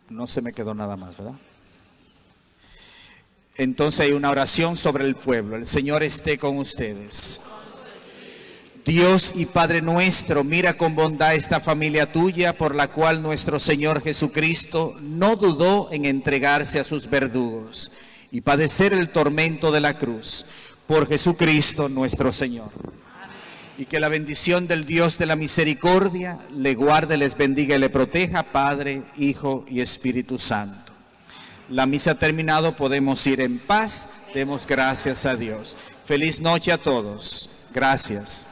A: No se me quedó nada más, ¿verdad? Entonces hay una oración sobre el pueblo. El Señor esté con ustedes. Dios y Padre nuestro, mira con bondad esta familia tuya, por la cual nuestro Señor Jesucristo no dudó en entregarse a sus verdugos y padecer el tormento de la cruz. Por Jesucristo nuestro Señor. Y que la bendición del Dios de la misericordia le guarde, les bendiga y le proteja, Padre, Hijo y Espíritu Santo. La misa ha terminado, podemos ir en paz. Demos gracias a Dios. Feliz noche a todos. Gracias.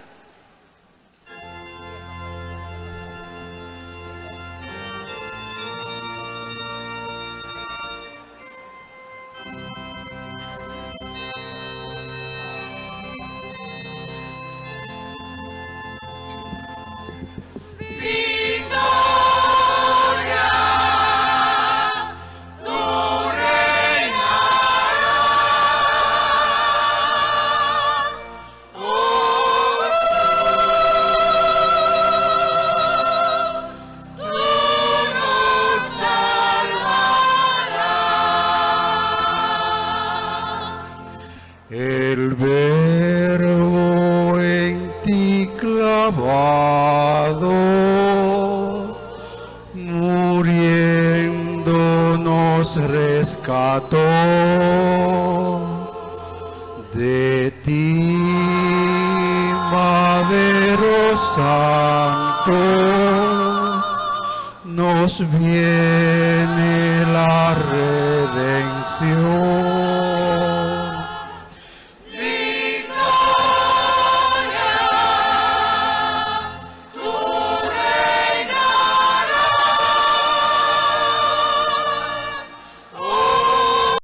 E: El Verbo en ti clavado, muriendo nos rescató. De ti, Madero Santo, nos viene